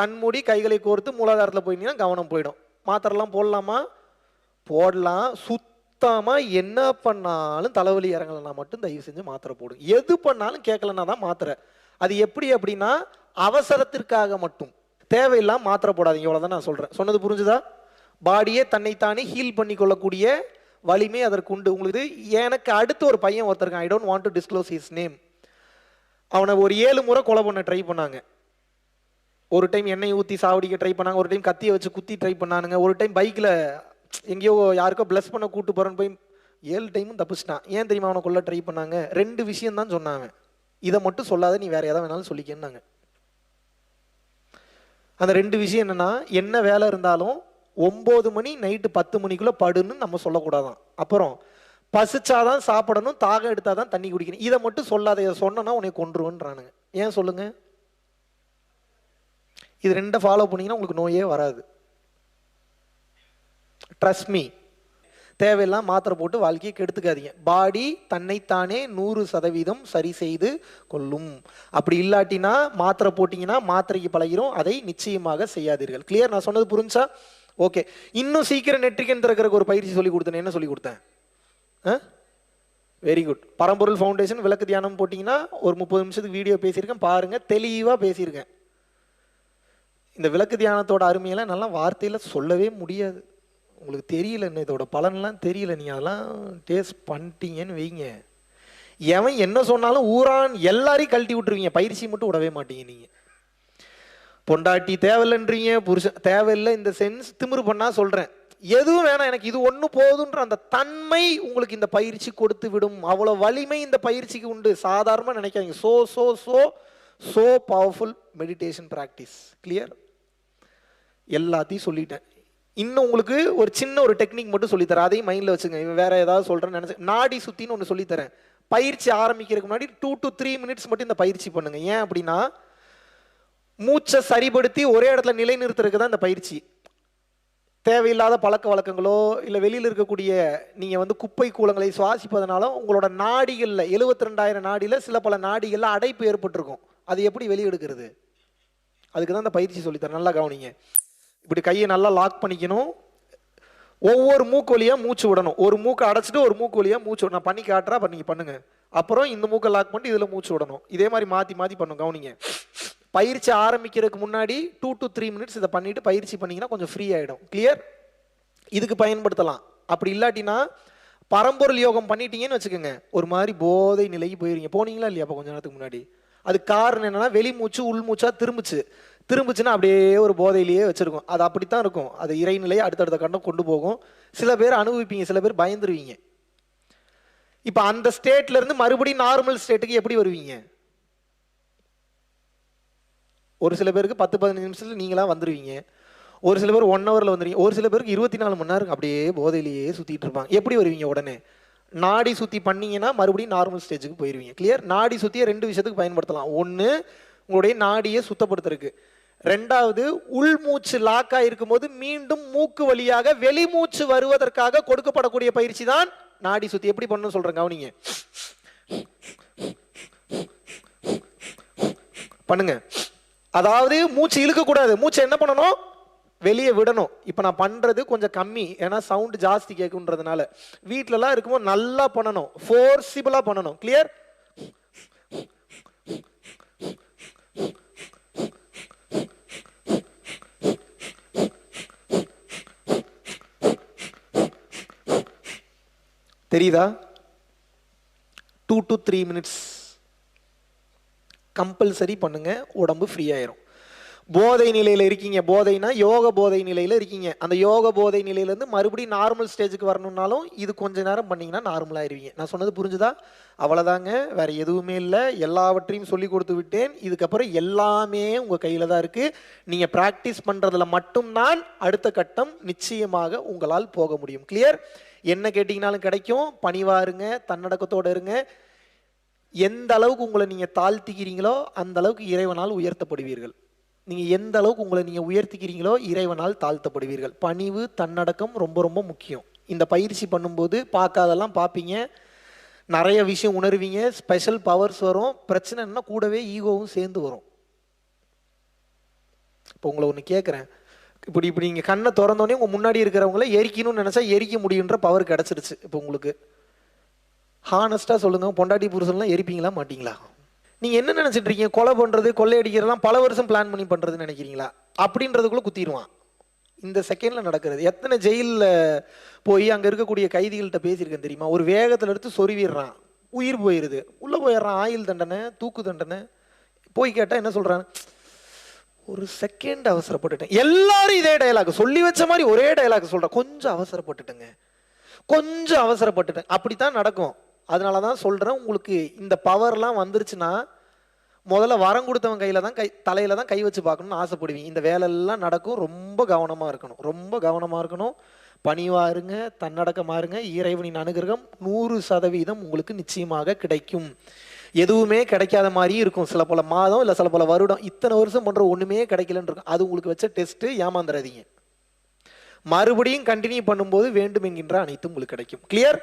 Speaker 2: கண்மூடி கைகளை கோர்த்து மூலாதாரத்தில் போயிட்டீங்கன்னா கவனம் போயிடும். மாத்திரெல்லாம் போடலாமா? போடலாம். சுத்தமா என்ன பண்ணாலும் தலைவலி இறங்கலன்னா மட்டும் தயவு செஞ்சு மாத்திரை போடுங்க. எது பண்ணாலும் கேட்கலன்னா தான் மாத்திரை. அது எப்படி அப்படின்னா அவசரத்திற்காக மட்டும், தேவையில்லாம மாத்திரை போடாதீங்க. இவ்வளவுதான் நான் சொல்றேன். சொன்னது புரிஞ்சுதா? பாடியே தன்னைத்தானே ஹீல் பண்ணி கொள்ளக்கூடிய வலிமை அதற்கு உண்டு. உங்களுக்கு எனக்கு அடுத்து ஒரு பையன் ஒருத்தருக்கான், I don't want to disclose his name. அவனை ஒரு 7 முறை கொலை பண்ண ட்ரை பண்ணாங்க. ஒரு டைம் எண்ணெய் ஊற்றி சாவடிக்க ட்ரை பண்ணாங்க, ஒரு டைம் கத்தியை வச்சு குத்தி ட்ரை பண்ணானுங்க, ஒரு டைம் பைக்கில் எங்கேயோ யாருக்கோ பிளஸ் பண்ண கூட்டு போறேன்னு போய் 7 டைமும் தப்பிச்சிட்டான். ஏன் தெரியுமா அவனை கொல்ல ட்ரை பண்ணாங்க? 2 விஷயம் தான் சொன்னாங்க. இதை மட்டும் சொல்லாத, நீ வேற எதாவது வேணாலும் சொல்லிக்கன்னாங்க. அந்த 2 விஷயம் என்னன்னா, என்ன வேலை இருந்தாலும் 9 மணி நைட்டு 10 மணிக்குள்ள படுன்னு நம்ம சொல்லக்கூடாதான். அப்புறம் பசிச்சாதான் சாப்பிடணும், தாகம் எடுத்தாதான் தண்ணி குடிக்கணும். இதை மட்டும் சொல்லாத, இதை சொன்னா உன்னை கொன்றுவன்றானுங்க. ஏன் சொல்லுங்க? இது 2 ஃபாலோ பண்ணீங்கன்னா உங்களுக்கு நோயே வராது. Trust me. தேவையெல்லாம் மாத்திரை போட்டு வாழ்க்கையை கெடுத்துக்காதீங்க. பாடி தன்னைத்தானே 100% சரி செய்து கொள்ளும். அப்படி இல்லாட்டினா மாத்திரை போட்டீங்கன்னா மாத்திரைக்கு பழகிரும். அதை நிச்சயமாக செய்யாதீர்கள். கிளியர்? நான் சொன்னது புரிஞ்சா? ஓகே. இன்னும் சீக்கிரம் நெற்றிக்கண் திறக்கிறதுக்கு ஒரு பயிற்சி சொல்லி கொடுத்தேன். என்ன சொல்லி கொடுத்தேன்? Very good. பரம்பொருள் ஃபவுண்டேஷன் விளக்கு தியானம் போட்டிங்கன்னா ஒரு 30 நிமிஷத்துக்கு வீடியோ பேசியிருக்கேன், பாருங்க, தெளிவாக பேசியிருக்கேன். இந்த விளக்கு தியானத்தோட அருமையெல்லாம் நல்லா வார்த்தையில் சொல்லவே முடியாது. உங்களுக்கு தெரியல, என்ன இதோட பலன்லாம் தெரியல. நீங்கள் அதெல்லாம் டேஸ்ட் பண்ணிட்டீங்கன்னு வைங்க, எவன் என்ன சொன்னாலும் ஊரான் எல்லாரையும் கழட்டி விட்டுருவீங்க, பயிற்சி மட்டும் விடவே மாட்டீங்க. நீங்கள் பொண்டாட்டி தேவையில்லைன்றீங்க, புருஷன் தேவையில்லை. இந்த சென்ஸ் திமிரு பண்ணா சொல்கிறேன், எதுவும் வேணாம், எனக்கு இது ஒன்று போதுன்ற அந்த தன்மை உங்களுக்கு இந்த பயிற்சி கொடுத்து விடும். அவ்வளோ வலிமை இந்த பயிற்சிக்கு உண்டு. சாதாரணமாக நினைக்காதீங்க. So so so so powerful meditation practice. Clear? எல்லாத்தையும் சொல்லிட்டேன். இன்னும் உங்களுக்கு ஒரு சின்ன ஒரு டெக்னிக் மட்டும் சொல்லித்தரேன், அதையும் மைண்டில் வச்சுங்க. வேற ஏதாவது சொல்கிறேன்னு நினச்சி, நாடி சுத்தின்னு ஒன்று சொல்லித்தரேன். பயிற்சி ஆரம்பிக்கிறதுக்கு முன்னாடி 2 to 3 மினிட்ஸ் மட்டும் இந்த பயிற்சி பண்ணுங்க. ஏன் அப்படின்னா, மூச்சை சரிப்படுத்தி ஒரே இடத்துல நிலைநிறுத்துறதுக்கு தான் இந்த பயிற்சி. தேவையில்லாத பழக்க வழக்கங்களோ இல்லை வெளியில் இருக்கக்கூடிய நீங்கள் வந்து குப்பை கூலங்களை சுவாசிப்பதனாலும் உங்களோட நாடிகளில் 72,000 நாடியில் சில பல நாடிகளில் அடைப்பு ஏற்பட்டிருக்கும். அது எப்படி வெளியெடுக்கிறது? அதுக்கு தான் இந்த பயிற்சி சொல்லித்தரேன். நல்லா கவனிங்க. இப்படி கையை நல்லா லாக் பண்ணிக்கணும். ஒவ்வொரு மூக்கு வழியாக மூச்சு விடணும். ஒரு மூக்கை அடைச்சிட்டு ஒரு மூக்கு வழியாக மூச்சு விடணும். நான் பண்ணி காட்டுறா, நீங்கள் பண்ணுங்க. அப்புறம் இந்த மூக்கை லாக் பண்ணிட்டு இதில் மூச்சு விடணும். இதே மாதிரி மாற்றி மாற்றி பண்ணணும். கவனிங்க. பயிற்சி ஆரம்பிக்கிறதுக்கு முன்னாடி 2 to 3 மினிட்ஸ் இதை பண்ணிட்டு பயிற்சி பண்ணிங்கன்னா கொஞ்சம் ஃப்ரீ ஆகிடும். கிளியர்? இதுக்கு பயன்படுத்தலாம். அப்படி இல்லாட்டினா பரம்பொருள் யோகம் பண்ணிட்டீங்கன்னு வச்சுக்கோங்க, ஒரு மாதிரி போதை நிலைக்கு போயிருங்க. போனீங்களா இல்லையா அப்போ கொஞ்ச நேரத்துக்கு முன்னாடி? அது காரணம் என்னன்னா, வெளி மூச்சு உள் மூச்சா திரும்பிச்சுன்னா அப்படியே ஒரு போதையிலேயே வச்சிருக்கும். அது அப்படித்தான் இருக்கும். அது இறைநிலையை அடுத்தடுத்த கண்டம் கொண்டு போகும். சில பேர் அனுபவிப்பீங்க, சில பேர் பயந்துருவீங்க. இப்போ அந்த ஸ்டேட்ல இருந்து மறுபடியும் நார்மல் ஸ்டேட்டுக்கு எப்படி வருவீங்க? ஒரு சில பேருக்கு 10-15 நிமிஷத்துல நீங்களா வந்துருவீங்க. ஒரு சில பேர் 1 ஹவர்ல வந்துருவீங்க. ஒரு சில பேருக்கு 24 மணி நேரம் அப்படியே போதையிலேயே சுத்திட்டு இருப்பாங்க. எப்படி வருவீங்க உடனே? நாடி சுத்தி பண்ணீங்கன்னா மறுபடியும் நார்மல் ஸ்டேஜுக்கு போயிருவீங்க. கிளியர்? நாடி சுத்தியை 2 விஷயத்துக்கு பயன்படுத்தலாம். ஒன்று உங்களுடைய நாடியை சுத்தப்படுத்துறதுக்கு, ரெண்டாவது உள்மூச்சு லாக்கா இருக்கும்போது மீண்டும் மூக்கு வழியாக வெளிமூச்சு வருவதற்காக கொடுக்கப்படக்கூடிய பயிற்சி தான் நாடி சுத்தி. எப்படி பண்ணணும்னு சொல்றேன், கவனிங்க. பண்ணுங்க. அதாவது மூச்சு இழுக்க கூடாது, மூச்சு என்ன பண்ணணும், வெளியே விடணும். இப்போ நான் பண்றது கொஞ்சம் கம்மி, ஏன்னா சவுண்ட் ஜாஸ்தி கேட்குன்றதுனால. வீட்டிலலாம் இருக்கும்போது நல்லா பண்ணணும், ஃபோர்சிபிளா பண்ணணும். கிளியர்? தெரியுதா? 2 to 3 minutes கம்பல்சரி பண்ணுங்க, உடம்பு ஃப்ரீ ஆயிரும். போதை நிலையில இருக்கீங்க, போதைனா யோக போதை நிலையில இருக்கீங்க. அந்த யோக போதை நிலையிலேருந்து மறுபடியும் நார்மல் ஸ்டேஜுக்கு வரணும்னாலும் இது கொஞ்ச நேரம் பண்ணீங்கன்னா நார்மல் ஆயிருவீங்க. நான் சொன்னது புரிஞ்சுதா? அவ்வளோதாங்க, வேற எதுவுமே இல்லை. எல்லாவற்றையும் சொல்லி கொடுத்து விட்டேன். இதுக்கப்புறம் எல்லாமே உங்கள் கையில் தான் இருக்கு. நீங்கள் ப்ராக்டிஸ் பண்ணுறதுல மட்டும்தான் அடுத்த கட்டம் நிச்சயமாக உங்களால் போக முடியும். கிளியர்? என்ன கேட்டிங்கனாலும் கிடைக்கும். பணிவாக இருங்க, தன்னடக்கத்தோடு இருங்க. எந்த அளவுக்கு உங்களை நீங்கள் தாழ்த்திக்கிறீங்களோ அந்த அளவுக்கு இறைவனால் உயர்த்தப்படுவீர்கள். நீங்கள் எந்த அளவுக்கு உங்களை நீங்கள் உயர்த்திக்கிறீங்களோ இறைவனால் தாழ்த்தப்படுவீர்கள். பணிவு, தன்னடக்கம் ரொம்ப ரொம்ப முக்கியம். இந்த பயிற்சி பண்ணும்போது பார்க்காதெல்லாம் பார்ப்பீங்க, நிறைய விஷயம் உணர்வீங்க, ஸ்பெஷல் பவர்ஸ் வரும். பிரச்சனைன்னா கூடவே ஈகோவும் சேர்ந்து வரும். இப்போ உங்களை ஒன்று கேட்குறேன், இப்படி நீங்கள் கண்ணை திறந்தோடனே உங்கள் முன்னாடி இருக்கிறவங்கள எரிக்கணும்னு நினச்சா எரிக்க முடியுன்ற பவர் கிடச்சிருச்சு. இப்போ உங்களுக்கு ஹானஸ்டாக சொல்லுங்கள், பொண்டாட்டி புருஷன்லாம் எரிப்பீங்களா மாட்டீங்களா? நீங்கள் என்ன நினச்சிட்டு இருக்கீங்க? கொலை பண்ணுறது, கொள்ளையடிக்கிறதுலாம் பல வருஷம் பிளான் பண்ணி பண்ணுறதுன்னு நினைக்கிறீங்களா? அப்படின்றதுக்குள்ளே குத்திடுவான். இந்த செகண்டில் நடக்கிறது. எத்தனை ஜெயிலில் போய் அங்கே இருக்கக்கூடிய கைதிகள்கிட்ட பேசியிருக்கேன் தெரியுமா? ஒரு வேகத்தில் எடுத்து சொருவிடுறான், உயிர் போயிடுது, உள்ளே போயிடுறான். ஆயுள் தண்டனை, தூக்கு தண்டனை. போய் கேட்டால் என்ன சொல்கிறான்? ஒரு செகண்ட் அவசரப்பட்டுட்டேன். எல்லாரும் இதே டயலாக் சொல்லி வச்ச மாதிரி ஒரே டயலாக் சொல்கிறேன், கொஞ்சம் அவசரப்பட்டுட்டேங்க, கொஞ்சம் அவசரப்பட்டுட்டேன். அப்படித்தான் நடக்கும். அதனால தான் சொல்கிறேன், உங்களுக்கு இந்த பவர்லாம் வந்துருச்சுன்னா முதல்ல வரம் கொடுத்தவன் கையில் தான் தலையில் தான் கை வச்சு பார்க்கணும்னு ஆசைப்படுவீங்க. இந்த வேலையெல்லாம் நடக்கும். ரொம்ப கவனமாக இருக்கணும், ரொம்ப கவனமாக இருக்கணும். பணிவாக இருங்க, தன்னடக்கமாக இருங்க. இறைவனின் அனுகிரகம் 100% உங்களுக்கு நிச்சயமாக கிடைக்கும். எதுவுமே கிடைக்காத மாதிரியும் இருக்கும். சில பல மாதம் இல்லை சில பல வருடம், இத்தனை வருஷம் பண்ணுற ஒன்றுமே கிடைக்கலன்னு இருக்கும். அது உங்களுக்கு வச்ச டெஸ்ட்டு. ஏமாந்துடாதீங்க. மறுபடியும் கண்டினியூ பண்ணும்போது வேண்டும் என்கின்ற அனைத்தும் உங்களுக்கு கிடைக்கும். கிளியர்?